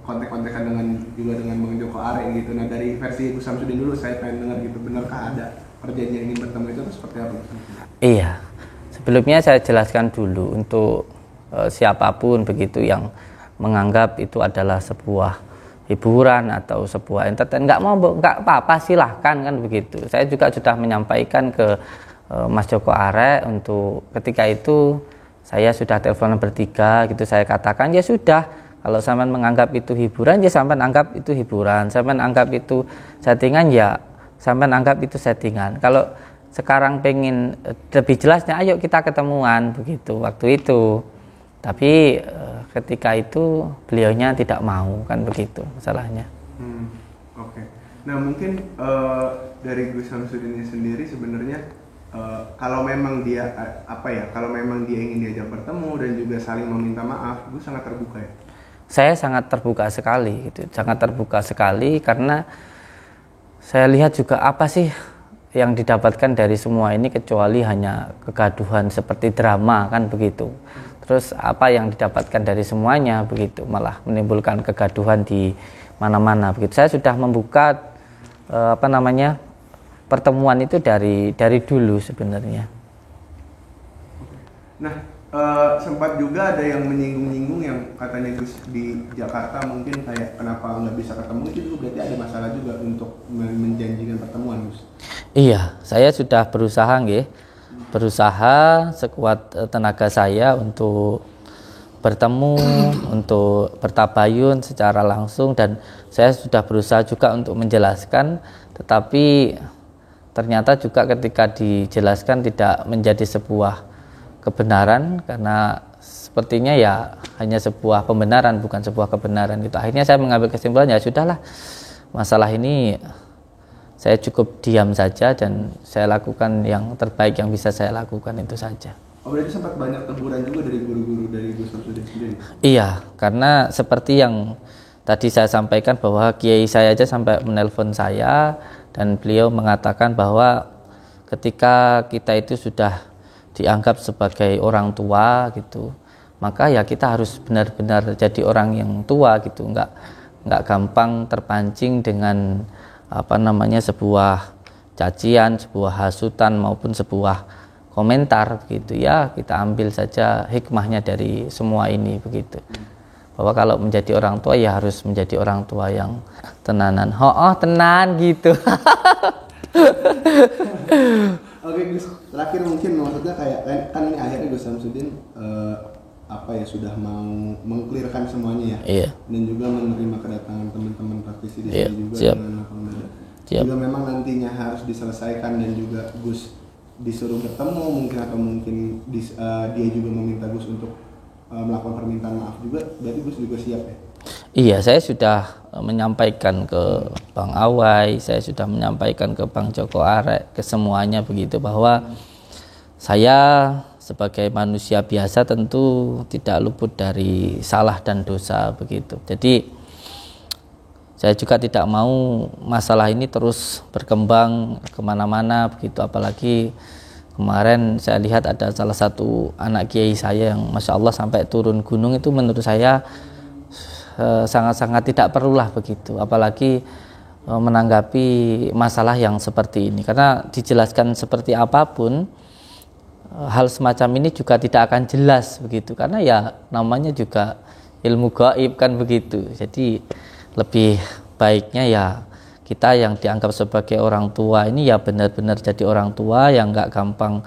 kontek-kontekan dengan Bang Joko Arek gitu. Nah, dari versi Gus Samsudin dulu saya pengen dengar gitu, benarkah ada perjanjian ingin bertemu itu atau seperti apa? Iya, sebelumnya saya jelaskan dulu untuk siapapun begitu yang menganggap itu adalah sebuah hiburan atau sebuah entertain, nggak apa-apa, silahkan kan begitu. Saya juga sudah menyampaikan ke Mas Joko Arek untuk ketika itu saya sudah telepon bertiga gitu, saya katakan ya sudah, kalau sampean menganggap itu hiburan ya sampean anggap itu hiburan, sampean anggap itu settingan ya sampean anggap itu settingan. Kalau sekarang pengen lebih jelasnya, ayo kita ketemuan begitu waktu itu. Tapi ketika itu beliaunya tidak mau kan begitu masalahnya. Oke. Nah, mungkin dari Gus Samsudin sendiri sebenarnya kalau memang dia kalau memang dia ingin diajak bertemu dan juga saling meminta maaf, Gus sangat terbuka ya? Saya sangat terbuka sekali gitu, sangat terbuka sekali, karena saya lihat juga apa sih yang didapatkan dari semua ini kecuali hanya kegaduhan seperti drama kan begitu. Terus apa yang didapatkan dari semuanya begitu, malah menimbulkan kegaduhan di mana-mana begitu. Saya sudah membuka pertemuan itu dari dulu sebenarnya. Nah, sempat juga ada yang menyinggung-nyinggung yang katanya Gus di Jakarta mungkin kayak kenapa nggak bisa ketemu, itu juga berarti ada masalah juga untuk menjanjikan pertemuan, Gus. Iya, saya sudah berusaha sekuat tenaga saya untuk bertemu, untuk bertabayun secara langsung, dan saya sudah berusaha juga untuk menjelaskan, tetapi ternyata juga ketika dijelaskan tidak menjadi sebuah kebenaran, karena sepertinya ya hanya sebuah pembenaran, bukan sebuah kebenaran gitu. Akhirnya saya mengambil kesimpulan, ya sudahlah, masalah ini saya cukup diam saja dan saya lakukan yang terbaik yang bisa saya lakukan, itu saja. Oh, berarti sempat banyak teguran juga dari guru-guru dari Gus Samsudin sendiri? Iya, karena seperti yang tadi saya sampaikan bahwa kiai saya aja sampai menelpon saya dan beliau mengatakan bahwa ketika kita itu sudah dianggap sebagai orang tua gitu, maka ya kita harus benar-benar jadi orang yang tua gitu, nggak gampang terpancing dengan sebuah cacian, sebuah hasutan maupun sebuah komentar begitu ya. Kita ambil saja hikmahnya dari semua ini begitu, bahwa kalau menjadi orang tua ya harus menjadi orang tua yang tenanan, tenan gitu. Oke Gus, terakhir mungkin maksudnya kayak kan ini akhirnya Gus Samsudin sudah mau mengklirkan semuanya ya, iya. Dan juga menerima kedatangan teman-teman praktisi di Iya, sini juga siap. dengan lapang dada. Siap. Juga memang nantinya harus diselesaikan dan juga Gus disuruh bertemu mungkin atau mungkin dia juga meminta Gus untuk melakukan permintaan maaf juga, berarti Gus juga siap ya? Iya, saya sudah menyampaikan ke Bang Awai, saya sudah menyampaikan ke Bang Joko Arek, ke semuanya begitu, bahwa saya sebagai manusia biasa tentu tidak luput dari salah dan dosa begitu. Jadi saya juga tidak mau masalah ini terus berkembang kemana-mana begitu, apalagi kemarin saya lihat ada salah satu anak kiai saya yang Masya Allah sampai turun gunung, itu menurut saya sangat-sangat tidak perlulah begitu, apalagi menanggapi masalah yang seperti ini, karena dijelaskan seperti apapun hal semacam ini juga tidak akan jelas begitu, karena ya namanya juga ilmu gaib kan begitu. Jadi lebih baiknya ya kita yang dianggap sebagai orang tua ini ya benar-benar jadi orang tua yang nggak gampang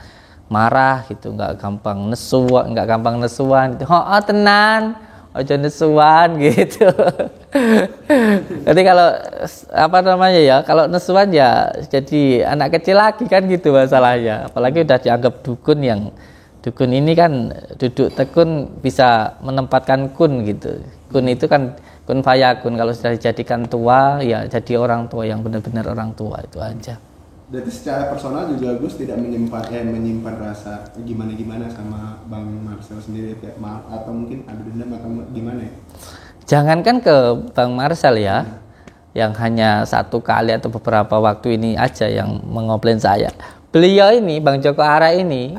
marah gitu, nggak gampang nesuan gitu. Tenan ojo nesuan gitu. Jadi kalau kalau nesuan ya jadi anak kecil lagi kan gitu masalahnya. Apalagi udah dianggap dukun, yang dukun ini kan duduk tekun bisa menempatkan kun gitu. Kun itu kan kun fayakun, kalau sudah dijadikan tua ya jadi orang tua yang benar-benar orang tua, itu aja. Berarti secara personal juga Gus tidak menyimpan rasa gimana-gimana sama Bang Marcel sendiri, kayak maaf atau mungkin ada dendam atau gimana ya? Jangankan ke Bang Marcel ya, yang hanya satu kali atau beberapa waktu ini aja yang mengomplain saya. Beliau ini, Bang Joko Ara ini,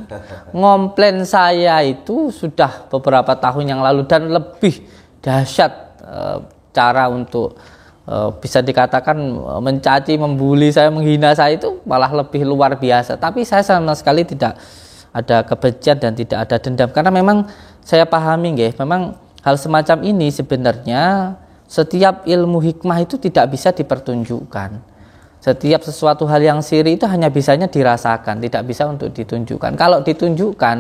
ngomplain saya itu sudah beberapa tahun yang lalu, dan lebih dahsyat cara untuk bisa dikatakan mencaci, membuli saya, menghina saya, itu malah lebih luar biasa. Tapi saya sama sekali tidak ada kebencian dan tidak ada dendam, karena memang saya pahami memang hal semacam ini sebenarnya setiap ilmu hikmah itu tidak bisa dipertunjukkan. Setiap sesuatu hal yang siri itu hanya bisanya dirasakan, tidak bisa untuk ditunjukkan. Kalau ditunjukkan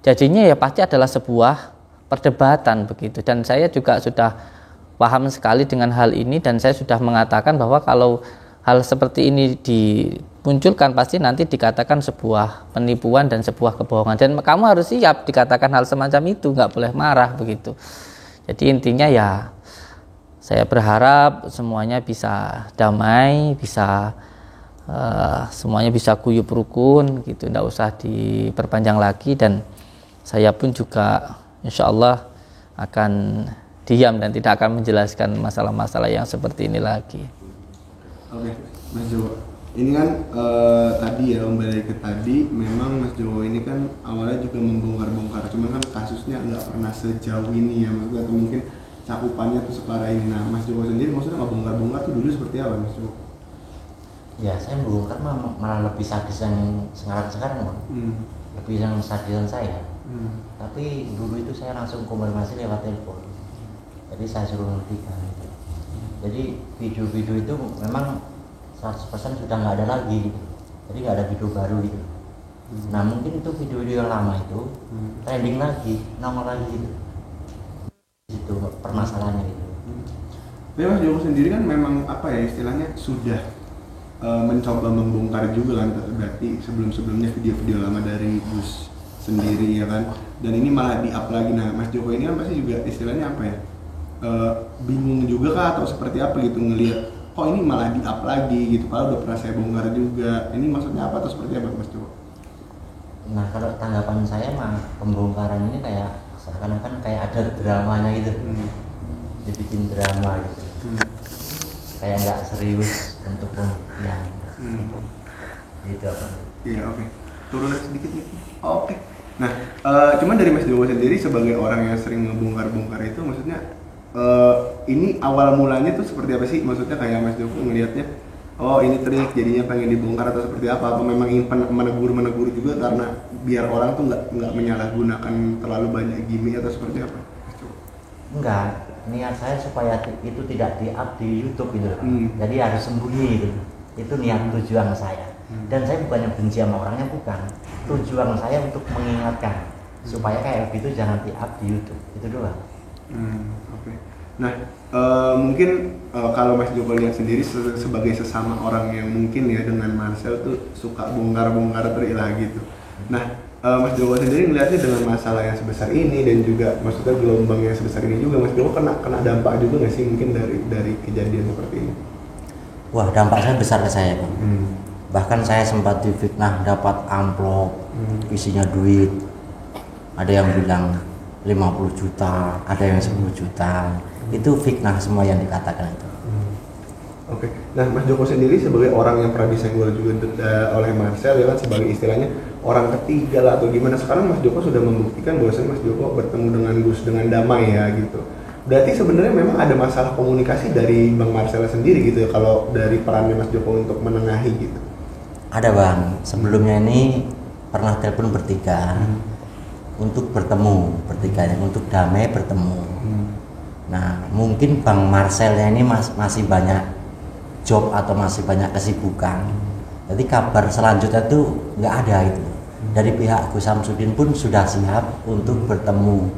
jadinya ya pasti adalah sebuah perdebatan begitu. Dan saya juga sudah paham sekali dengan hal ini, dan saya sudah mengatakan bahwa kalau hal seperti ini dimunculkan pasti nanti dikatakan sebuah penipuan dan sebuah kebohongan, dan kamu harus siap dikatakan hal semacam itu, nggak boleh marah begitu. Jadi intinya ya saya berharap semuanya bisa damai, bisa semuanya bisa guyup rukun gitu, nggak usah diperpanjang lagi, dan saya pun juga insya Allah akan diam dan tidak akan menjelaskan masalah-masalah yang seperti ini lagi. Oke, Mas Jowo, ini kan tadi ya, kembali ke tadi, memang Mas Jowo ini kan awalnya juga membongkar-bongkar, cuman kan kasusnya nggak pernah sejauh ini ya, maksudnya, atau mungkin cakupannya tuh separah ini. Nah, Mas Jowo sendiri maksudnya nggak bongkar-bongkar tuh dulu seperti apa, Mas Jowo? Ya, saya membongkar malah lebih sadis yang sekarang Bang. Lebih yang sadisan saya. Tapi dulu itu saya langsung konfirmasi lewat telepon. Jadi saya suruh ngertikan gitu. Jadi video-video itu memang 100% sudah nggak ada lagi gitu. Jadi nggak ada video baru gitu. Nah mungkin itu video-video yang lama itu trending lagi, nongol lagi gitu. Itu permasalahannya gitu. Tapi Mas Jowo sendiri kan memang istilahnya sudah mencoba membongkar juga kan, berarti sebelum-sebelumnya video-video lama dari Gus sendiri ya kan, dan ini malah di-up lagi. Nah Mas Joko ini kan pasti juga istilahnya apa ya, bingung juga kah atau seperti apa gitu ngelihat kok ini malah di-up lagi gitu, padahal udah pernah saya bongkar juga. Ini maksudnya apa atau seperti apa Mas Joko? Nah kalau tanggapan saya mah pembongkaran ini kayak seakan-akan kayak ada dramanya gitu, dibikin drama gitu, kayak nggak serius untuk pembuktian. Gitu apa? Iya oke. Turun sedikit nih. Oke. Nah, cuman dari Mas Joko sendiri sebagai orang yang sering ngebongkar-bongkar itu, maksudnya ini awal mulanya tuh seperti apa sih? Maksudnya kayak Mas Joko ngelihatnya, oh ini trik jadinya pengen dibongkar atau seperti apa? Apa memang ingin menegur juga karena biar orang tuh nggak menyalahgunakan terlalu banyak gimmick atau seperti apa? Mas Joko? Enggak, niat saya supaya itu tidak di-up di YouTube gitu. Jadi harus sembunyi gitu. Itu niat tujuan saya. Dan saya bukannya benci sama orangnya, bukan. Tujuan saya untuk mengingatkan supaya kayak begitu jangan di-up di YouTube. Itu doang. Oke. Nah, mungkin kalau Mas Joko lihat sendiri sebagai sesama orang yang mungkin ya dengan Marcel tuh suka bongkar-bongkar trik lah gitu. Nah, Mas Joko sendiri melihatnya dengan masalah yang sebesar ini dan juga maksudnya gelombang yang sebesar ini juga, Mas Joko kena dampak juga nggak sih mungkin dari kejadian seperti ini? Wah, dampak saya besar ke saya, Bang. Bahkan saya sempat difitnah dapat amplop isinya duit. Ada yang bilang 50 juta, ada yang 10 juta. Itu fitnah semua yang dikatakan itu. Oke. Nah, Mas Joko sendiri sebagai orang yang pernah disenggol juga oleh Marcel ya kan, sebagai istilahnya orang ketiga lah atau gimana, sekarang Mas Joko sudah membuktikan bahwasanya Mas Joko bertemu dengan Gus dengan damai ya gitu. Berarti sebenarnya memang ada masalah komunikasi dari Bang Marcel sendiri gitu ya, kalau dari perannya Mas Joko untuk menengahi gitu. Ada Bang, sebelumnya ini pernah telepon bertiga untuk bertemu bertiganya, untuk damai bertemu. Nah mungkin Bang Marcelnya ini masih banyak job atau masih banyak kesibukan, jadi kabar selanjutnya tuh nggak ada itu. Dari pihak Gus Samsudin pun sudah siap untuk bertemu.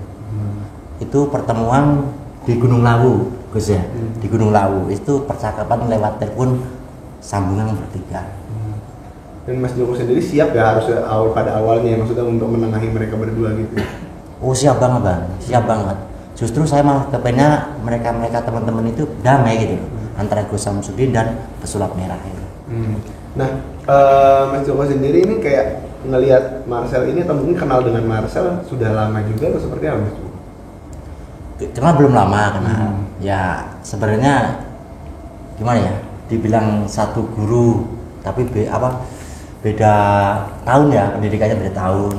Itu pertemuan di Gunung Lawu, Gus ya, di Gunung Lawu. Itu percakapan lewat telepon sambungan bertiga. Dan Mas Joko sendiri siap ya harusnya pada awalnya ya, maksudnya untuk menengahi mereka berdua gitu. Oh siap banget Bang, siap banget. Justru saya malah kepengennya mereka teman-teman itu damai gitu antara Gus Samsudin dan pesulap merah itu. Nah, Mas Joko sendiri ini kayak ngelihat Marcel ini atau mungkin kenal dengan Marcel sudah lama juga atau seperti apa Mas Joko? Kenal belum lama kenal. Ya sebenarnya gimana ya? Dibilang satu guru tapi beda tahun ya, pendidikannya beda tahun.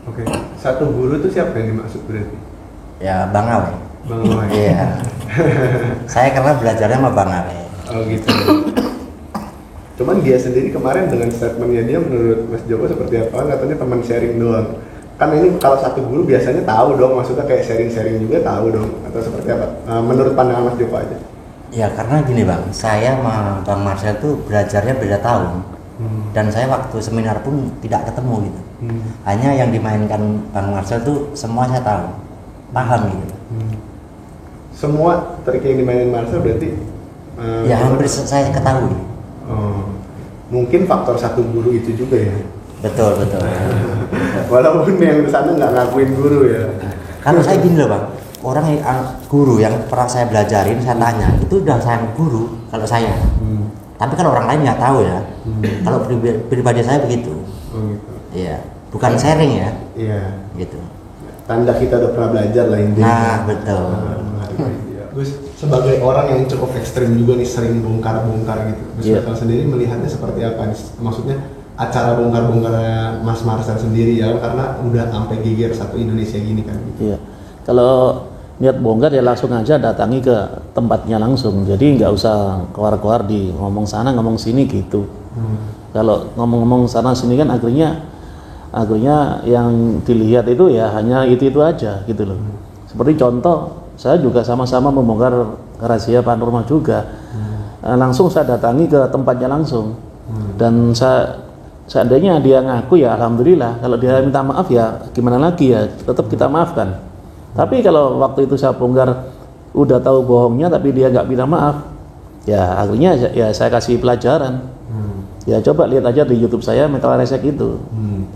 Oke. Satu guru itu siapa yang dimaksud berarti? Ya Bang Awe. Bang Awe. Iya. Saya karena belajarnya sama Bang Awe. Oh gitu. Cuman dia sendiri kemarin dengan statementnya dia menurut Mas Joko seperti apa? Katanya teman sharing doang. Kan ini kalau satu guru biasanya tahu dong, maksudnya kayak sharing-sharing juga tahu dong atau seperti apa? Menurut pandangan Mas Joko aja. Ya karena gini Bang, saya sama Bang Marcel tuh belajarnya beda tahun. Dan saya waktu seminar pun tidak ketemu gitu. Hanya yang dimainkan Bang Marcel tuh semua saya tahu, paham gitu. Semua trik yang dimainin Marcel berarti ya hampir saya ketahui. Mungkin faktor satu guru itu juga ya. Betul. Walaupun yang di sana nggak ngakuin guru ya. Kalau saya gini loh Bang, orang guru yang pernah saya belajarin, saya tanya, itu udah saya guru kalau saya. Tapi kalau orang lain nggak tahu ya. Kalau pribadi saya begitu. Oh gitu. Iya, bukan sharing ya. Iya. Gitu. Tanda kita udah pernah belajar lah intinya. Nah, betul. Gus, sebagai orang yang cukup ekstrim juga nih, sering bongkar-bongkar gitu. Gus Marcel sendiri melihatnya seperti apa? Maksudnya acara bongkar-bongkarnya Mas Marcel sendiri ya, karena udah sampai geger satu Indonesia gini kan. Gitu. Iya. Kalau niat bongkar ya langsung aja datangi ke tempatnya langsung. Jadi nggak usah keluar-keluar di ngomong sana ngomong sini gitu. Kalau ngomong-ngomong sana sini kan akhirnya yang dilihat itu ya hanya itu aja gitu loh. Seperti contoh, saya juga sama-sama membongkar rahasia paranormal juga. Langsung saya datangi ke tempatnya langsung. Dan seandainya dia ngaku ya alhamdulillah. Kalau dia minta maaf ya gimana lagi ya, tetap kita maafkan. Tapi kalau waktu itu saya bongkar udah tahu bohongnya tapi dia nggak bilang maaf, ya akhirnya ya saya kasih pelajaran. Ya coba lihat aja di YouTube saya Metal Resek itu.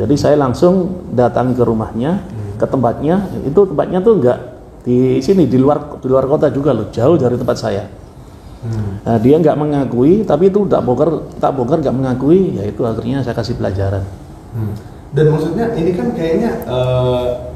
Jadi saya langsung datangi ke rumahnya, ke tempatnya. Itu tempatnya tuh enggak di sini, di luar kota juga loh, jauh dari tempat saya. Nah, dia nggak mengakui, tapi itu tak bongkar nggak mengakui, ya itu akhirnya saya kasih pelajaran. Dan maksudnya ini kan kayaknya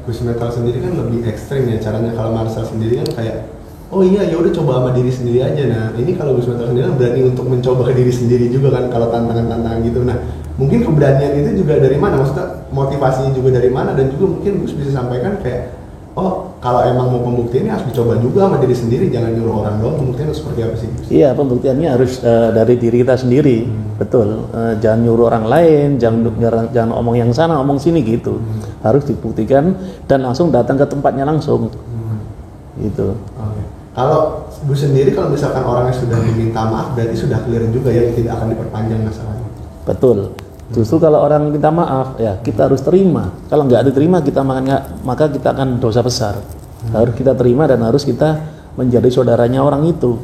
Gus Metal sendiri kan lebih ekstrim ya caranya. Kalau Marcel sendiri kan kayak oh iya ya udah coba sama diri sendiri aja. Nah ini kalau Gus Metal sendiri kan berani untuk mencoba ke diri sendiri juga kan kalau tantangan gitu. Nah mungkin keberanian itu juga dari mana, maksudnya motivasinya juga dari mana, dan juga mungkin Gus bisa sampaikan kayak oh kalau emang mau pembuktiannya harus dicoba juga sama diri sendiri, jangan nyuruh orang doang. Pembuktian seperti apa sih Gus? Iya, pembuktiannya harus dari diri kita sendiri, betul. Jangan nyuruh orang lain, jangan omong yang sana, omong sini gitu. Harus dibuktikan dan langsung datang ke tempatnya langsung, gitu. Okay. Kalau Gus sendiri kalau misalkan orangnya sudah diminta maaf, berarti sudah clear juga ya, tidak akan diperpanjang masalahnya. Betul. Justru kalau orang minta maaf, ya kita harus terima. Kalau nggak diterima maka kita akan dosa besar. Harus kita terima dan harus kita menjadi saudaranya orang itu.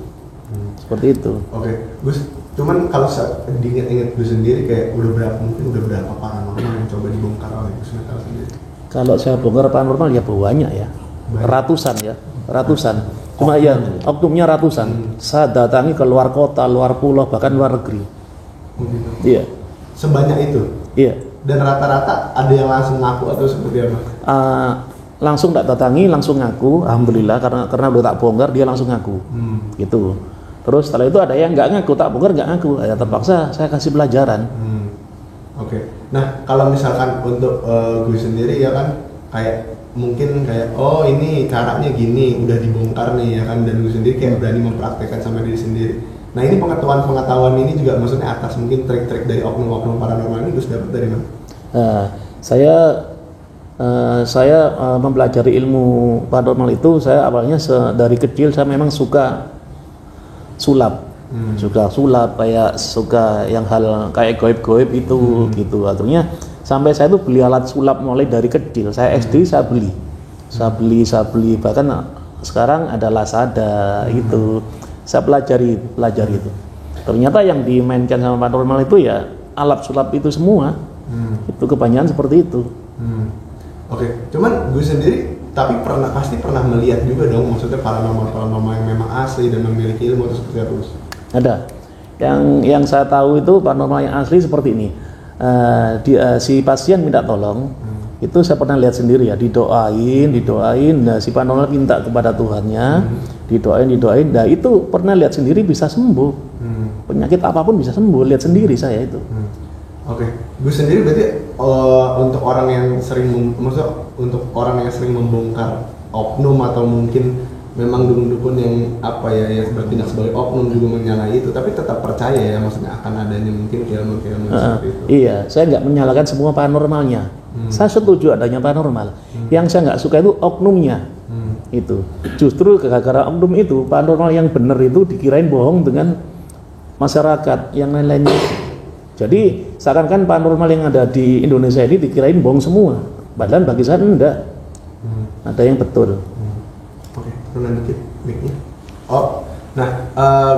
Seperti itu. Oke, Gus. Cuman kalau diingat-ingat Gus sendiri kayak udah berapa paranormal yang coba dibongkar oleh Gus Metal sendiri? Kalau saya bongkar paranormal ya banyak ya, ratusan. Cuma ya oknumnya ratusan. Saya datangi ke luar kota, luar pulau, bahkan luar negeri. Iya. Sebanyak itu? Iya. Dan rata-rata ada yang langsung ngaku atau seperti apa? Langsung tak datangi, langsung ngaku. Alhamdulillah karena udah tak bongkar dia langsung ngaku. Gitu. Terus setelah itu ada yang nggak ngaku, tak bongkar nggak ngaku. Ya terpaksa saya kasih pelajaran. Oke. Nah kalau misalkan untuk gue sendiri ya kan kayak mungkin kayak oh ini caranya gini udah dibongkar nih ya kan, dan gue sendiri kayak berani mempraktekkan sama diri sendiri. Nah ini pengetahuan ini juga maksudnya atas mungkin trik-trik dari oknum-oknum paranormal ini Gus dapat dari mana? Saya mempelajari ilmu paranormal itu, saya awalnya dari kecil saya memang suka sulap. Suka sulap, kayak suka yang hal kayak goib-goib itu gitu. Artinya sampai saya tuh beli alat sulap mulai dari kecil. Saya SD saya beli, bahkan sekarang ada Lazada itu. Saya pelajari itu. Ternyata yang dimainkan sama paranormal itu ya alat sulap itu semua. Itu kebanyakan seperti itu. Oke, cuman gue sendiri tapi pasti pernah melihat juga dong, maksudnya paranormal yang memang asli dan memiliki ilmu atau seperti apa Gus? Ada. Yang saya tahu itu paranormal yang asli seperti ini. Si pasien minta tolong, itu saya pernah lihat sendiri ya, didoain. Nah, si paranormal minta kepada Tuhannya, didoain. Nah, itu pernah lihat sendiri bisa sembuh. Penyakit apapun bisa sembuh, lihat sendiri saya itu. Oke, gue sendiri berarti untuk orang yang sering membongkar oknum atau mungkin memang dukun-dukun yang bertindak sebagai oknum juga menyalahi itu, tapi tetap percaya ya, maksudnya akan adanya mungkin keilmuan seperti itu. Iya, saya nggak menyalahkan semua paranormalnya. Saya setuju adanya paranormal. Yang saya nggak suka itu oknumnya. Itu justru gara-gara oknum itu paranormal yang benar itu dikirain bohong dengan masyarakat yang lain-lainnya. Jadi seakan-akan paranormal yang ada di Indonesia ini dikirain bohong semua. Padahal bagi saya enggak. Ada yang betul. Oke, turun dikit mic-nya.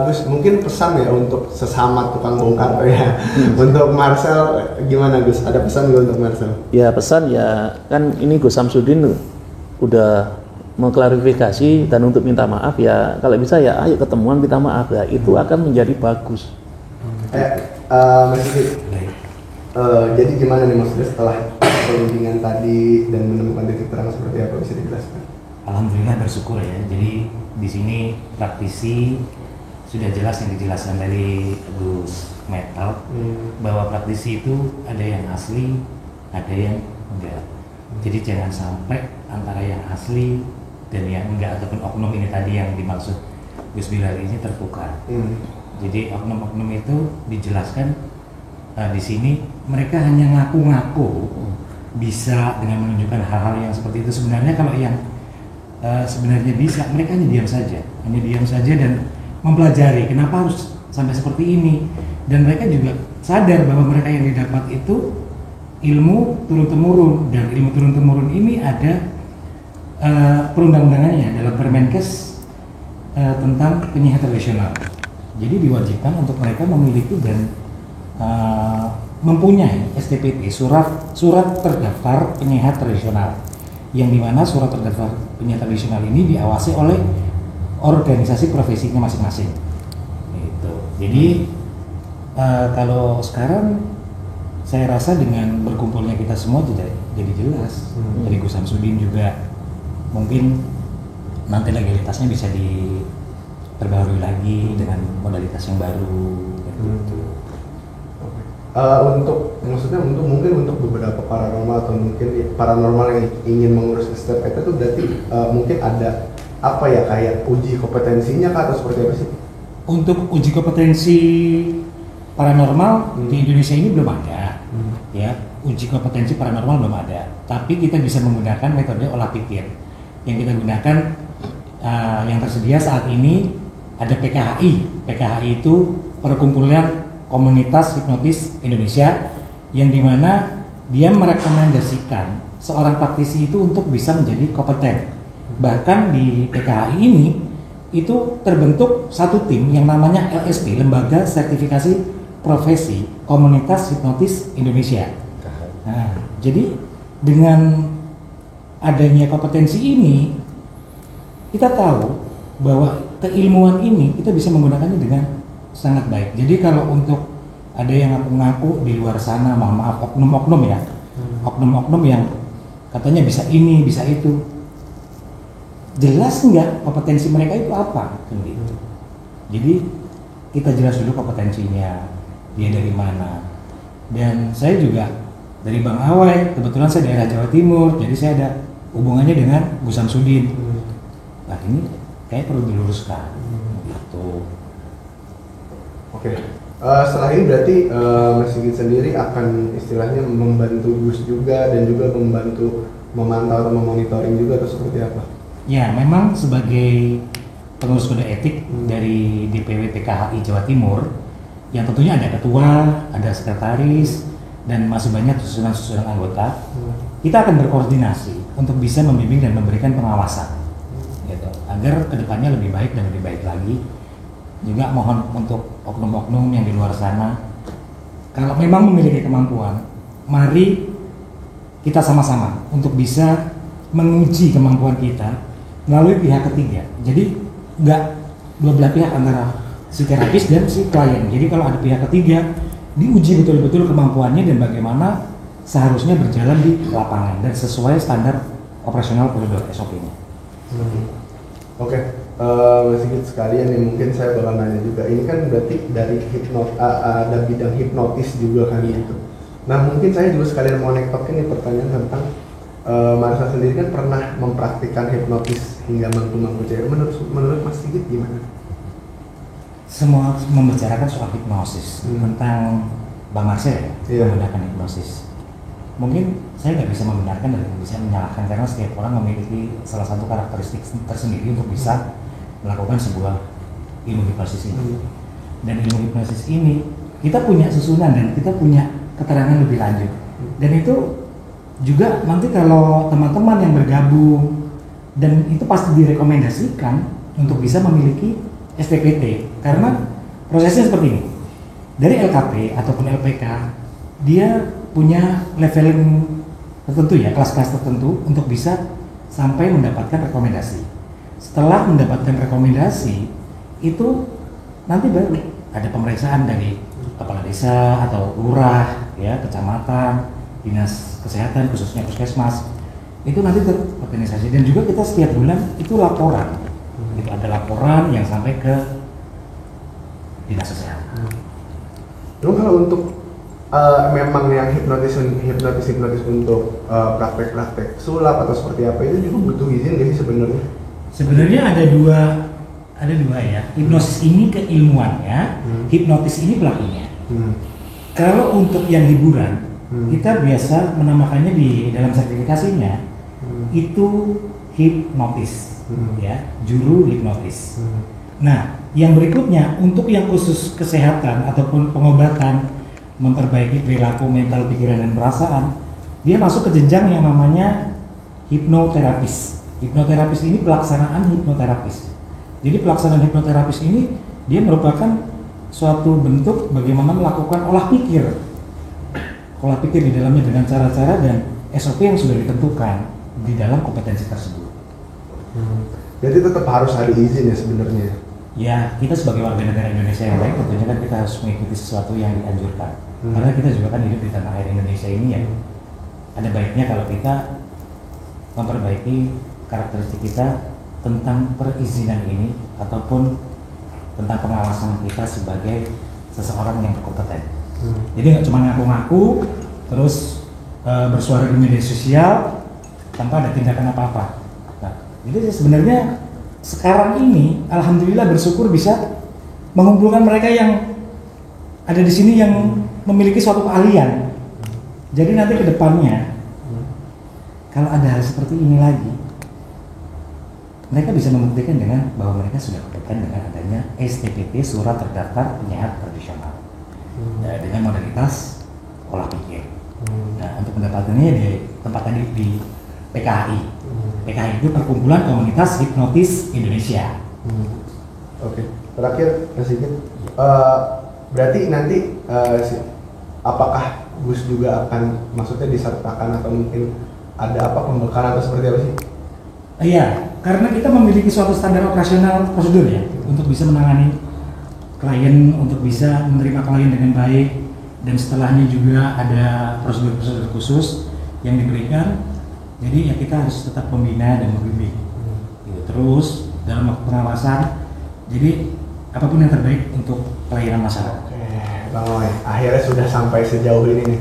Gus, mungkin pesan ya untuk sesama tukang bongkar ya. Untuk Marcel gimana Gus? Ada pesan gak untuk Marcel? Ya pesan ya, kan ini Gus Samsudin udah mengklarifikasi dan untuk minta maaf ya, kalau bisa ya ayo ketemuan minta maaf ya, itu akan menjadi bagus. Jadi gimana nih maksudnya setelah perundingan tadi dan menemukan titik terang seperti apa, bisa dijelaskan? Alhamdulillah bersyukur ya. Jadi di sini praktisi sudah jelas yang dijelaskan dari Gus Metal bahwa praktisi itu ada yang asli, ada yang enggak. Jadi jangan sampai antara yang asli dan yang enggak ataupun oknum ini tadi yang dimaksud Gus Bilal ini tertukar. Jadi oknum-oknum itu dijelaskan di sini mereka hanya ngaku-ngaku bisa dengan menunjukkan hal-hal yang seperti itu. Sebenarnya kalau yang sebenarnya bisa, mereka hanya diam saja dan mempelajari kenapa harus sampai seperti ini, dan mereka juga sadar bahwa mereka yang didapat itu ilmu turun-temurun, dan ilmu turun-temurun ini ada perundang-undangannya dalam Permenkes tentang penyihir tradisional. Jadi diwajibkan untuk mereka memiliki dan mempunyai STPT, surat terdaftar penyehat tradisional, yang dimana surat terdaftar penyehat tradisional ini diawasi oleh organisasi profesinya masing-masing. Gitu. Jadi kalau sekarang saya rasa dengan berkumpulnya kita semua jadi jelas. Dari Gus Samsudin juga mungkin nanti legalitasnya bisa diperbarui lagi dengan modalitas yang baru. Gitu. Maksudnya mungkin untuk beberapa paranormal atau mungkin paranormal yang ingin mengurus STPT itu berarti mungkin ada apa ya, kayak uji kompetensinya kah atau seperti apa sih? Untuk uji kompetensi paranormal di Indonesia ini belum ada, ya, uji kompetensi paranormal belum ada. Tapi kita bisa menggunakan metode olah pikir. Yang kita gunakan yang tersedia saat ini ada PKHI. PKHI itu perkumpulan komunitas hipnotis Indonesia, yang dimana dia merekomendasikan seorang praktisi itu untuk bisa menjadi kompeten. Bahkan di PKHI ini itu terbentuk satu tim yang namanya LSP, Lembaga Sertifikasi Profesi Komunitas Hipnotis Indonesia. Nah, jadi dengan adanya kompetensi ini, kita tahu bahwa keilmuan ini kita bisa menggunakannya dengan sangat baik. Jadi kalau untuk ada yang ngaku-ngaku di luar sana, mohon maaf, oknum-oknum ya, oknum-oknum yang katanya bisa ini, bisa itu, jelas nggak kompetensi mereka itu apa? Gitu. Jadi kita jelas dulu kompetensinya, dia dari mana. Dan saya juga dari Bang Awai, kebetulan saya daerah Jawa Timur, jadi saya ada hubungannya dengan Gus Samsudin. Nah ini kayak perlu diluruskan. Gitu. Oke. Setelah ini berarti Mas Sigit sendiri akan istilahnya membantu Gus juga dan juga membantu memantau atau memonitoring juga atau seperti apa? Ya, memang sebagai pengurus kode etik dari DPW PKHI Jawa Timur, yang tentunya ada ketua, ada sekretaris, dan masih banyak susunan-susunan anggota, kita akan berkoordinasi untuk bisa membimbing dan memberikan pengawasan, gitu, agar kedepannya lebih baik dan lebih baik lagi. Juga mohon untuk oknum-oknum yang di luar sana, kalau memang memiliki kemampuan, mari kita sama-sama untuk bisa menguji kemampuan kita melalui pihak ketiga. Jadi nggak dua belah pihak antara si terapis dan si klien. Jadi kalau ada pihak ketiga, diuji betul-betul kemampuannya dan bagaimana seharusnya berjalan di lapangan dan sesuai standar operasional prosedur SOP-nya. Oke, Mas Sigit sekalian nih, mungkin saya bakal nanya juga. Ini kan berarti dari ada bidang hipnotis juga kan gitu. Nah mungkin saya juga sekalian mau nektokin nih pertanyaan tentang Marsa sendiri kan pernah mempraktikkan hipnotis hingga mampu cewek. Menurut Mas Sigit gimana? Semua membicarakan soal hipnosis tentang Bang Marcel ya, menggunakan hipnosis. Mungkin saya nggak bisa membenarkan dan bisa menyalahkan karena setiap orang memiliki salah satu karakteristik tersendiri untuk bisa melakukan sebuah ilmu hipnosis ini. Dan ilmu hipnosis ini kita punya susunan dan kita punya keterangan lebih lanjut. Dan itu juga nanti kalau teman-teman yang bergabung dan itu pasti direkomendasikan untuk bisa memiliki STPT karena prosesnya seperti ini. Dari LKP ataupun LPK dia punya leveling tertentu ya, kelas-kelas tertentu untuk bisa sampai mendapatkan rekomendasi. Setelah mendapatkan rekomendasi itu nanti baru ada pemeriksaan dari kepala desa atau lurah ya, kecamatan, dinas kesehatan khususnya puskesmas. Itu nanti terorganisasi dan juga kita setiap bulan itu laporan. Itu ada laporan yang sampai ke dinas kesehatan. Lalu kalau untuk memang yang hipnotis untuk praktek-praktek sulap atau seperti apa itu juga butuh izin nggak sih sebenarnya? Sebenarnya ada dua ya. Hipnosis ini keilmuannya, hipnotis ini pelakunya. Kalau untuk yang hiburan, kita biasa menamakannya di dalam sertifikasinya itu hipnotis, ya, juru hipnotis. Nah, yang berikutnya untuk yang khusus kesehatan ataupun pengobatan, memperbaiki perilaku mental, pikiran dan perasaan, dia masuk ke jenjang yang namanya hipnoterapis. Hipnoterapis ini pelaksanaan hipnoterapis. Jadi pelaksanaan hipnoterapis ini dia merupakan suatu bentuk bagaimana melakukan olah pikir di dalamnya dengan cara-cara dan SOP yang sudah ditentukan di dalam kompetensi tersebut. Jadi tetap harus ada izin ya sebenarnya. Ya, kita sebagai warga negara Indonesia yang baik tentunya kan kita harus mengikuti sesuatu yang dianjurkan. Karena kita juga kan hidup di tanah air Indonesia ini ya. Ada baiknya kalau kita memperbaiki karakteristik kita tentang perizinan ini ataupun tentang pengawasan kita sebagai seseorang yang berkompeten. Jadi nggak cuma ngaku-ngaku terus bersuara di media sosial tanpa ada tindakan apa-apa. Nah, jadi sebenarnya sekarang ini alhamdulillah bersyukur bisa mengumpulkan mereka yang ada di sini yang memiliki suatu keahlian. Jadi nanti ke depannya kalau ada hal seperti ini lagi, mereka bisa membuktikan dengan bahwa mereka sudah kompeten dengan adanya STPT, surat terdaftar penyehat tradisional, dengan modalitas olah pikir. Nah, untuk mendapatkannya di tempat tadi di PKHI. PKHI itu Perkumpulan Komunitas Hipnotis Indonesia. Oke. Terakhir, sedikit. Berarti nanti apakah Gus juga akan maksudnya disertakan atau mungkin ada apa pembekalan atau seperti apa sih? Iya, karena kita memiliki suatu standar operasional prosedur ya untuk bisa menangani klien, untuk bisa menerima klien dengan baik, dan setelahnya juga ada prosedur-prosedur khusus yang diberikan. Jadi ya kita harus tetap membina dan membimbing. Terus dalam pengawasan, jadi apapun yang terbaik untuk pelayanan masyarakat. Bang Owe, akhirnya sudah sampai sejauh ini nih.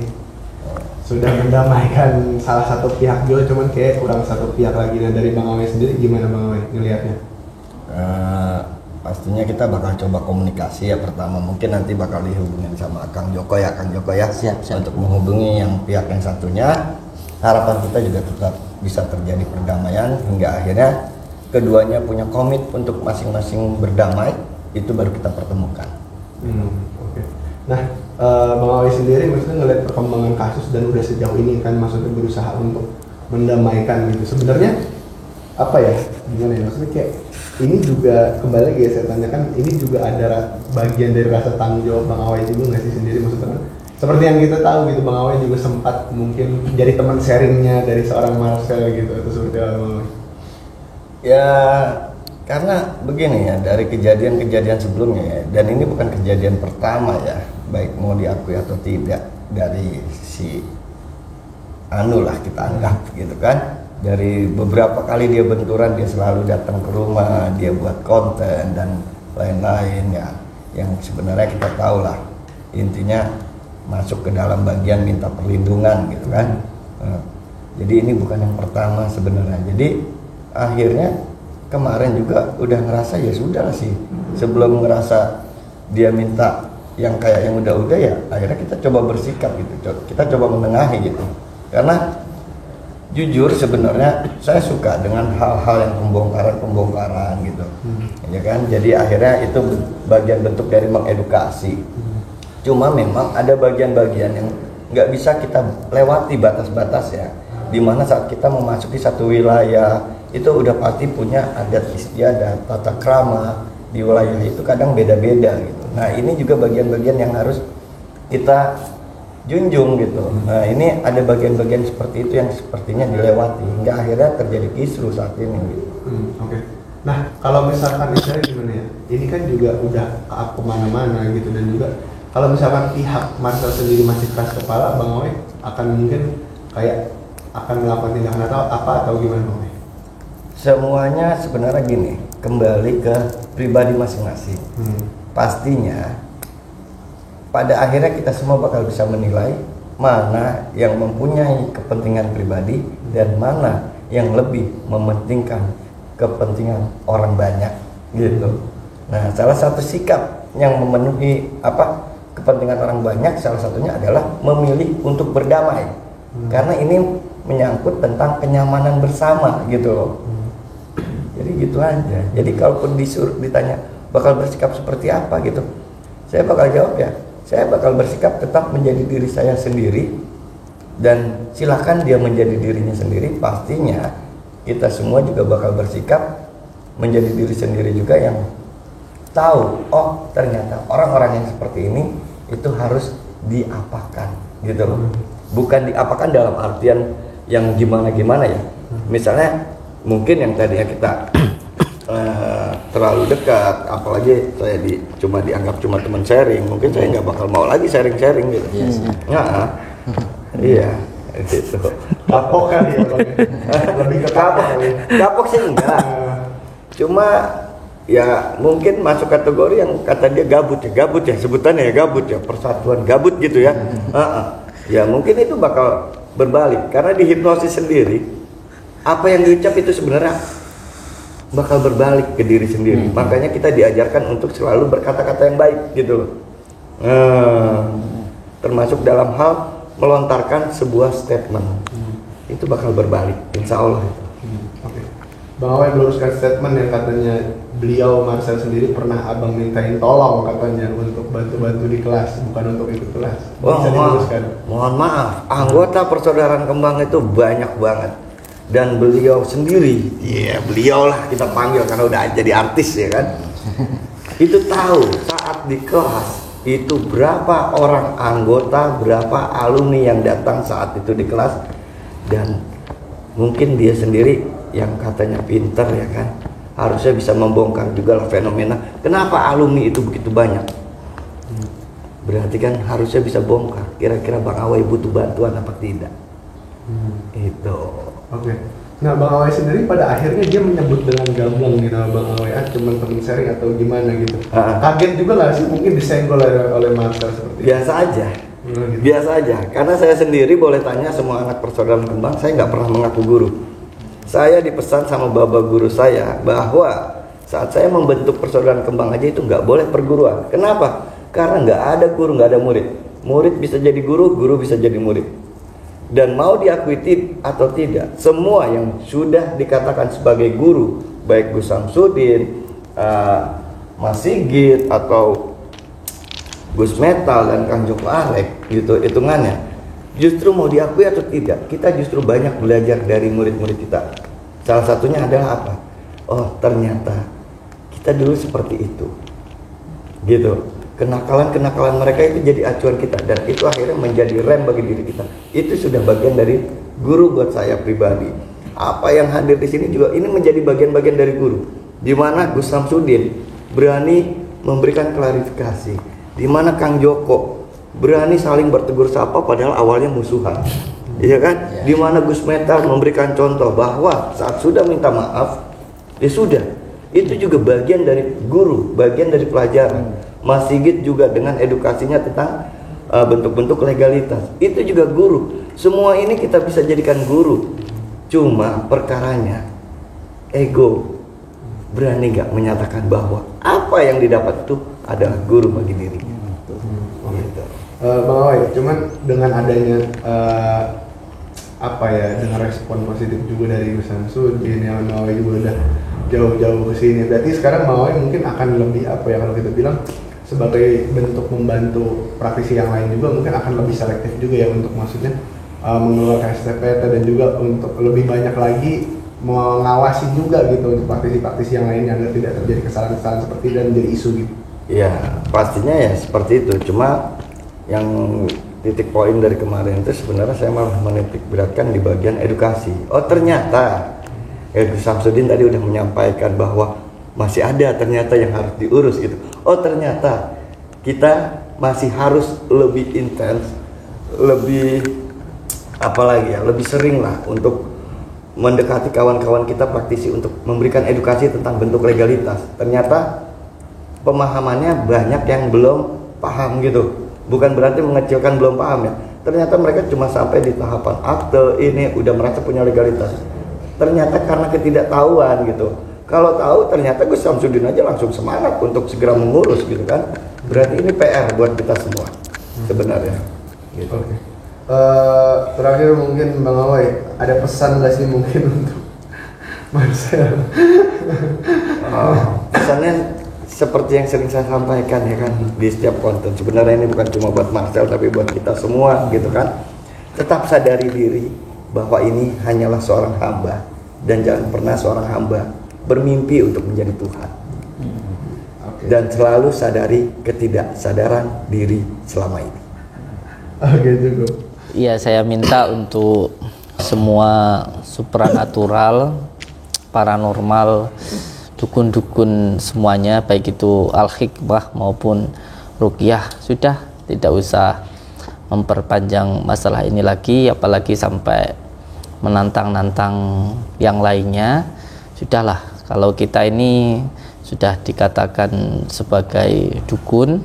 Sudah mendamaikan salah satu pihak juga, cuman kayak kurang satu pihak lagi. Nah, dari Bang Owe sendiri gimana Bang Owe ngelihatnya? Pastinya kita bakal coba komunikasi ya. Pertama mungkin nanti bakal dihubungin sama Kang Joko ya, Siap. untuk menghubungi yang pihak yang satunya. Harapan kita juga tetap bisa terjadi perdamaian hingga akhirnya keduanya punya komit untuk masing-masing berdamai. Itu baru kita pertemukan. Oke. Nah, Bang Owe sendiri maksudnya ngelihat perkembangan kasus dan udah sejauh ini kan maksudnya berusaha untuk mendamaikan gitu. Sebenarnya apa ya? Gimana ya? Maksudnya kayak ini juga kembali lagi ya saya tanyakan, ini juga ada bagian dari rasa tanggung jawab Bang Owe juga nggak sih sendiri, maksudnya kan? Seperti yang kita tahu gitu, Bang Owe juga sempat mungkin jadi teman sharingnya dari seorang Marcel gitu atau seperti apa Bang Owe? Ya karena begini ya, dari kejadian-kejadian sebelumnya ya, dan ini bukan kejadian pertama ya, baik mau diakui atau tidak, dari si Anu lah kita anggap gitu kan. Dari beberapa kali dia benturan, dia selalu datang ke rumah, dia buat konten dan lain-lain ya, yang sebenarnya kita tahu lah intinya masuk ke dalam bagian minta perlindungan gitu kan. Jadi ini bukan yang pertama sebenarnya. Jadi akhirnya kemarin juga udah ngerasa ya sudah sih, sebelum ngerasa dia minta yang kayak yang udah-udah ya, akhirnya kita coba bersikap gitu, kita coba menengahi gitu. Karena jujur sebenarnya saya suka dengan hal-hal yang pembongkaran gitu, ya kan. Jadi akhirnya itu bagian bentuk dari mengedukasi. Cuma memang ada bagian-bagian yang nggak bisa kita lewati batas-batas ya, dimana saat kita memasuki satu wilayah itu udah pasti punya adat istiadat, tata krama di wilayah itu kadang beda-beda gitu. Nah ini juga bagian-bagian yang harus kita junjung gitu. Nah ini ada bagian-bagian seperti itu yang sepertinya dilewati hingga akhirnya terjadi kisruh saat ini gitu. Oke. Nah kalau misalkan misalnya gimana ya, ini kan juga udah kemana-mana gitu, dan juga kalau misalkan pihak Marcel sendiri masih keras kepala, Bang Owe akan mungkin kayak akan melakukan tindakan atau apa atau gimana Bang Owe? Semuanya sebenarnya gini, kembali ke pribadi masing-masing. Pastinya pada akhirnya kita semua bakal bisa menilai mana yang mempunyai kepentingan pribadi dan mana yang lebih mementingkan kepentingan orang banyak gitu. Nah, salah satu sikap yang memenuhi kepentingan orang banyak salah satunya adalah memilih untuk berdamai. Karena ini menyangkut tentang kenyamanan bersama gitu loh. Jadi gitu aja. Jadi kalaupun ditanya bakal bersikap seperti apa gitu, saya bakal jawab ya, saya bakal bersikap tetap menjadi diri saya sendiri, dan silakan dia menjadi dirinya sendiri. Pastinya kita semua juga bakal bersikap menjadi diri sendiri juga yang tahu, oh ternyata orang-orang yang seperti ini itu harus diapakan gitu loh. Bukan diapakan dalam artian yang gimana-gimana ya. Misalnya mungkin yang tadinya kita terlalu dekat, apalagi saya cuma dianggap cuma teman sharing, mungkin saya nggak bakal mau lagi sharing-sharing gitu. Iya gitu. Kapok kan ya Bang? Lebih ke kapok sih enggak, cuma ya mungkin masuk kategori yang kata dia gabut ya sebutannya ya gabut ya, persatuan gabut gitu ya. Ya mungkin itu bakal berbalik karena di hipnosis sendiri apa yang diucap itu sebenarnya bakal berbalik ke diri sendiri. Makanya kita diajarkan untuk selalu berkata-kata yang baik gitu loh. Termasuk dalam hal melontarkan sebuah statement. Itu bakal berbalik, insya Allah itu. Oke. Bang Awai meluruskan statement yang katanya beliau Marcel sendiri pernah abang mintain tolong katanya untuk bantu-bantu di kelas, bukan untuk ikut kelas. Bisa diluruskan? Mohon maaf, anggota persaudaraan kembang itu banyak banget. Dan beliau sendiri, beliau lah kita panggil karena udah jadi artis ya kan. Itu tahu saat di kelas itu berapa orang anggota, berapa alumni yang datang saat itu di kelas. Dan mungkin dia sendiri yang katanya pinter ya kan, harusnya bisa membongkar juga lah fenomena kenapa alumni itu begitu banyak. Berarti kan harusnya bisa bongkar kira-kira Bang Awai butuh bantuan apa tidak. Itu. Oke. Nah Bang Awai sendiri pada akhirnya dia menyebut dengan gabung gitu Bang Awai, cuman temen sharing atau gimana gitu. Kaget juga nggak sih mungkin disenggol oleh Marcel seperti itu? Biasa aja. Biasa aja, karena saya sendiri boleh tanya semua anak persaudaraan kembang, saya nggak pernah mengaku guru. Saya dipesan sama bapak guru saya bahwa saat saya membentuk persaudaraan kembang aja itu nggak boleh perguruan. Kenapa? Karena nggak ada guru, nggak ada murid. Murid bisa jadi guru, guru bisa jadi murid. Dan mau diakui atau tidak, semua yang sudah dikatakan sebagai guru, baik Gus Samsudin, Mas Sigit atau Gus Metal dan Kang Joko Arek gitu hitungannya, justru mau diakui atau tidak, kita justru banyak belajar dari murid-murid kita. Salah satunya adalah apa? Oh ternyata kita dulu seperti itu gitu. Kenakalan-kenakalan mereka itu jadi acuan kita, dan itu akhirnya menjadi rem bagi diri kita. Itu sudah bagian dari guru buat saya pribadi. Apa yang hadir di sini juga ini menjadi bagian-bagian dari guru, di mana Gus Samsudin berani memberikan klarifikasi, di mana Kang Joko berani saling bertegur sapa padahal awalnya musuhan, iya kan? Di mana Gus Metal memberikan contoh bahwa saat sudah minta maaf, ya sudah. Itu juga bagian dari guru, bagian dari pelajaran. Mas Sigit juga dengan edukasinya tentang bentuk-bentuk legalitas, itu juga guru. Semua ini kita bisa jadikan guru. Cuma perkaranya ego, berani gak menyatakan bahwa apa yang didapat itu adalah guru bagi dirinya. Gitu. Bang Awai, cuman dengan adanya dengan respon positif juga dari Gus Samsudin, yang Bang Awai juga udah jauh-jauh ke sini. Berarti sekarang Bang Awai mungkin akan lebih kalau kita bilang sebagai bentuk membantu praktisi yang lain juga mungkin akan lebih selektif juga ya untuk maksudnya mengeluarkan STPT dan juga untuk lebih banyak lagi mengawasi juga gitu untuk praktisi-praktisi yang lainnya agar tidak terjadi kesalahan-kesalahan seperti dan menjadi isu gitu. Iya, pastinya ya seperti itu. Cuma yang titik poin dari kemarin itu sebenarnya saya malah menitik beratkan di bagian edukasi. Oh ternyata Gus Samsudin tadi udah menyampaikan bahwa masih ada ternyata yang harus diurus gitu. Oh ternyata kita masih harus lebih intens, lebih lebih sering lah untuk mendekati kawan-kawan kita praktisi untuk memberikan edukasi tentang bentuk legalitas. Ternyata pemahamannya banyak yang belum paham gitu. Bukan berarti mengecilkan belum paham ya. Ternyata mereka cuma sampai di tahapan akte ini udah merasa punya legalitas. Ternyata karena ketidaktahuan gitu. Kalau tahu ternyata Gus Samsudin aja langsung semangat untuk segera mengurus gitu kan. Berarti ini PR buat kita semua sebenarnya. Gitu. Oke. Terakhir mungkin Bang Awai ada pesan nggak sih mungkin untuk Marcel? Pesannya seperti yang sering saya sampaikan ya kan di setiap konten. Sebenarnya ini bukan cuma buat Marcel tapi buat kita semua gitu kan. Tetap sadari diri bahwa ini hanyalah seorang hamba, dan jangan pernah seorang hamba bermimpi untuk menjadi Tuhan. Oke. dan selalu sadari ketidaksadaran diri selama ini. Gitu. Iya, saya minta untuk semua supranatural, paranormal, dukun-dukun semuanya, baik itu al-hikmah maupun ruqyah, sudah tidak usah memperpanjang masalah ini lagi, apalagi sampai menantang-nantang yang lainnya. Sudahlah, kalau kita ini sudah dikatakan sebagai dukun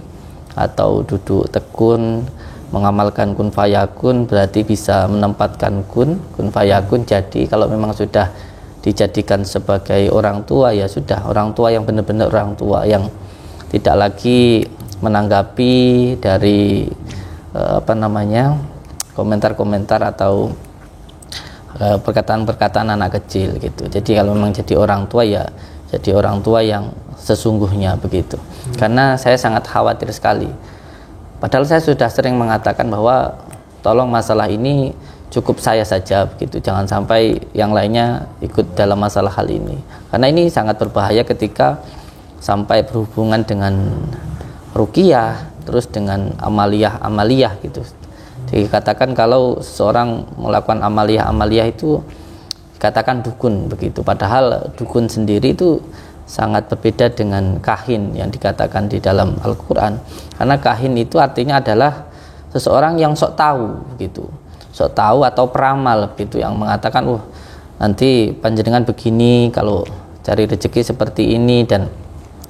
atau duduk tekun, mengamalkan kun fayakun, berarti bisa menempatkan kun fayakun. Jadi kalau memang sudah dijadikan sebagai orang tua, ya sudah, orang tua yang benar-benar orang tua, yang tidak lagi menanggapi dari komentar-komentar atau perkataan-perkataan anak kecil gitu. Jadi kalau memang jadi orang tua, ya jadi orang tua yang sesungguhnya begitu. Karena saya sangat khawatir sekali. Padahal saya sudah sering mengatakan bahwa tolong masalah ini cukup saya saja begitu, jangan sampai yang lainnya ikut dalam masalah hal ini. Karena ini sangat berbahaya ketika sampai berhubungan dengan ruqyah, terus dengan amaliyah gitu. Dikatakan kalau seseorang melakukan amaliyah itu dikatakan dukun begitu. Padahal dukun sendiri itu sangat berbeda dengan kahin yang dikatakan di dalam Al-Quran. Karena kahin itu artinya adalah seseorang yang sok tahu gitu, sok tahu atau peramal gitu, yang mengatakan nanti panjenengan begini kalau cari rezeki seperti ini, dan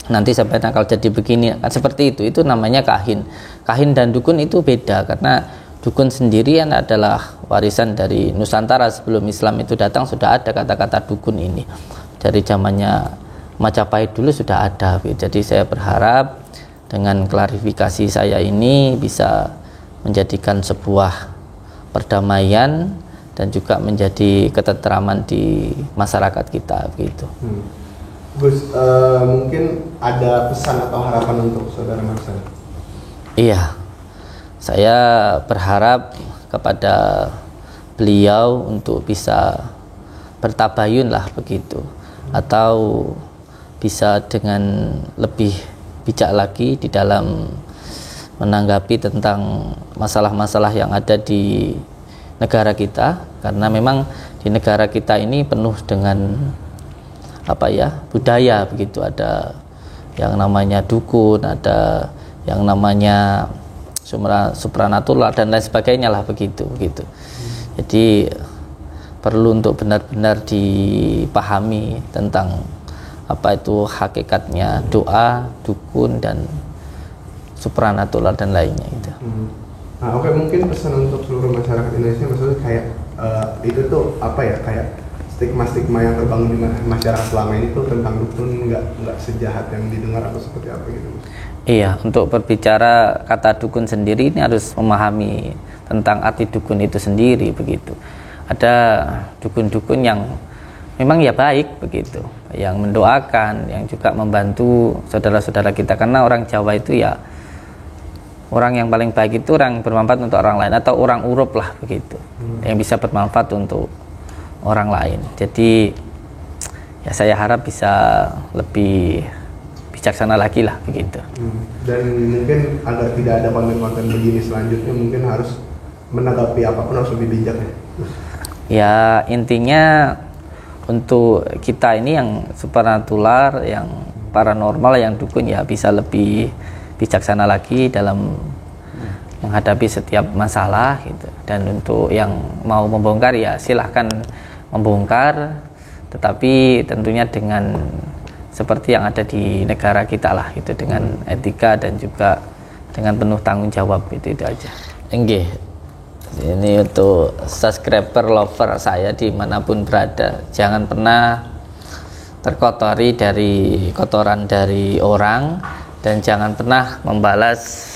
nanti sampai kalau jadi begini, kan seperti itu namanya kahin. Kahin dan dukun itu beda, karena dukun sendirian adalah warisan dari Nusantara. Sebelum Islam itu datang sudah ada kata-kata dukun ini, dari zamannya Majapahit dulu sudah ada. Jadi saya berharap dengan klarifikasi saya ini bisa menjadikan sebuah perdamaian dan juga menjadi ketentraman di masyarakat kita begitu. Gus, mungkin ada pesan atau harapan untuk saudara Marcel? Iya, saya berharap kepada beliau untuk bisa bertabayun lah begitu, atau bisa dengan lebih bijak lagi di dalam menanggapi tentang masalah-masalah yang ada di negara kita. Karena memang di negara kita ini penuh dengan budaya begitu, ada yang namanya dukun, ada yang namanya supranatural dan lain sebagainya lah begitu. Jadi perlu untuk benar-benar dipahami tentang apa itu hakikatnya doa, dukun, dan supranatural dan lainnya gitu. Nah, oke, mungkin pesan untuk seluruh masyarakat Indonesia, maksudnya kayak itu tuh kayak stigma-stigma yang terbangun di masyarakat selama ini tuh tentang dukun nggak sejahat yang didengar atau seperti apa gitu. Iya, untuk berbicara kata dukun sendiri ini harus memahami tentang arti dukun itu sendiri begitu. Ada dukun-dukun yang memang ya baik begitu, yang mendoakan, yang juga membantu saudara-saudara kita. Karena orang Jawa itu ya orang yang paling baik itu orang yang bermanfaat untuk orang lain, atau orang urup lah begitu, yang bisa bermanfaat untuk orang lain. Jadi ya saya harap bisa lebih bijaksana lagi lah begitu. Dan mungkin agar tidak ada konten-konten begini selanjutnya, mungkin harus menanggapi apapun harus lebih bijak ya. Ya intinya untuk kita ini yang supernatural, yang paranormal, yang dukun, ya bisa lebih bijaksana lagi dalam menghadapi setiap masalah gitu. Dan untuk yang mau membongkar ya silahkan membongkar, tetapi tentunya dengan seperti yang ada di negara kita lah, itu dengan etika dan juga dengan penuh tanggung jawab, itu aja. Enggih. Ini untuk subscriber lover saya dimanapun berada, jangan pernah terkotori dari kotoran dari orang, dan jangan pernah membalas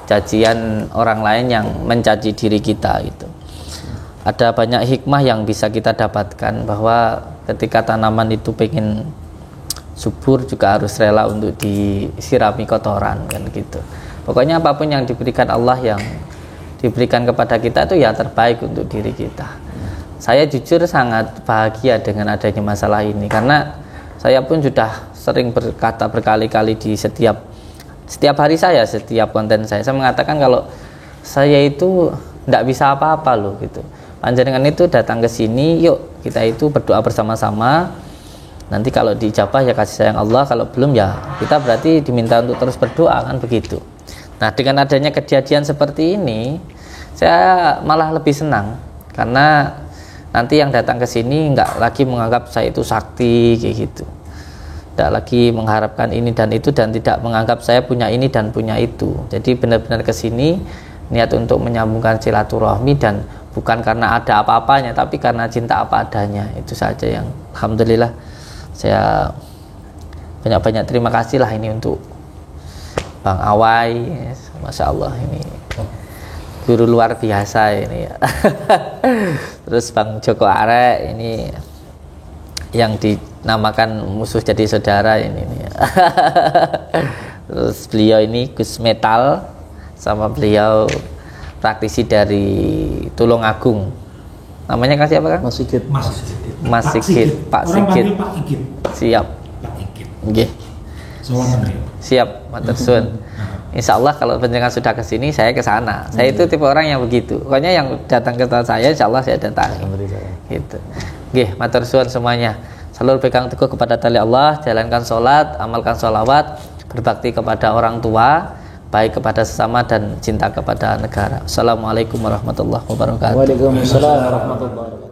cacian orang lain yang mencaci diri kita. Itu ada banyak hikmah yang bisa kita dapatkan, bahwa ketika tanaman itu pengen subur juga harus rela untuk disirami kotoran kan gitu. Pokoknya apapun yang diberikan Allah, yang diberikan kepada kita itu ya terbaik untuk diri kita. Saya jujur sangat bahagia dengan adanya masalah ini, karena saya pun sudah sering berkata berkali-kali di setiap hari saya, setiap konten saya mengatakan kalau saya itu tidak bisa apa-apa loh gitu. Panjenengan itu datang ke sini, yuk kita itu berdoa bersama-sama. Nanti kalau dijabah ya kasih sayang Allah, kalau belum ya kita berarti diminta untuk terus berdoa, kan begitu. Nah, dengan adanya kejadian seperti ini, saya malah lebih senang karena nanti yang datang ke sini nggak lagi menganggap saya itu sakti kayak gitu, tidak lagi mengharapkan ini dan itu, dan tidak menganggap saya punya ini dan punya itu. Jadi benar-benar ke sini niat untuk menyambungkan silaturahmi, dan bukan karena ada apa-apanya, tapi karena cinta apa adanya. Itu saja yang alhamdulillah saya banyak-banyak terima kasih lah ini untuk Bang Awai, Masya Allah ini guru luar biasa ini ya. Terus Bang Joko Arek ini yang dinamakan musuh jadi saudara ini ya. Terus beliau ini Gus Metal, sama beliau praktisi dari Tulungagung, namanya kasih apa kan? Mas Sigit. Mas Sigit, Pak Sigit. Siap. Nggih. Siap, matur suwun. Insya Allah kalau panjenengan sudah ke sini, saya ke sana. Saya itu tipe orang yang begitu. Pokoknya yang datang ke tempat saya, insya Allah saya datang. Gitu. Nggih, matur suwun semuanya. Selalu pegang teguh kepada tali Allah, jalankan sholat, amalkan sholawat, berbakti kepada orang tua, baik kepada sesama dan cinta kepada negara. Assalamualaikum warahmatullahi wabarakatuh. Waalaikumsalam warahmatullahi wabarakatuh.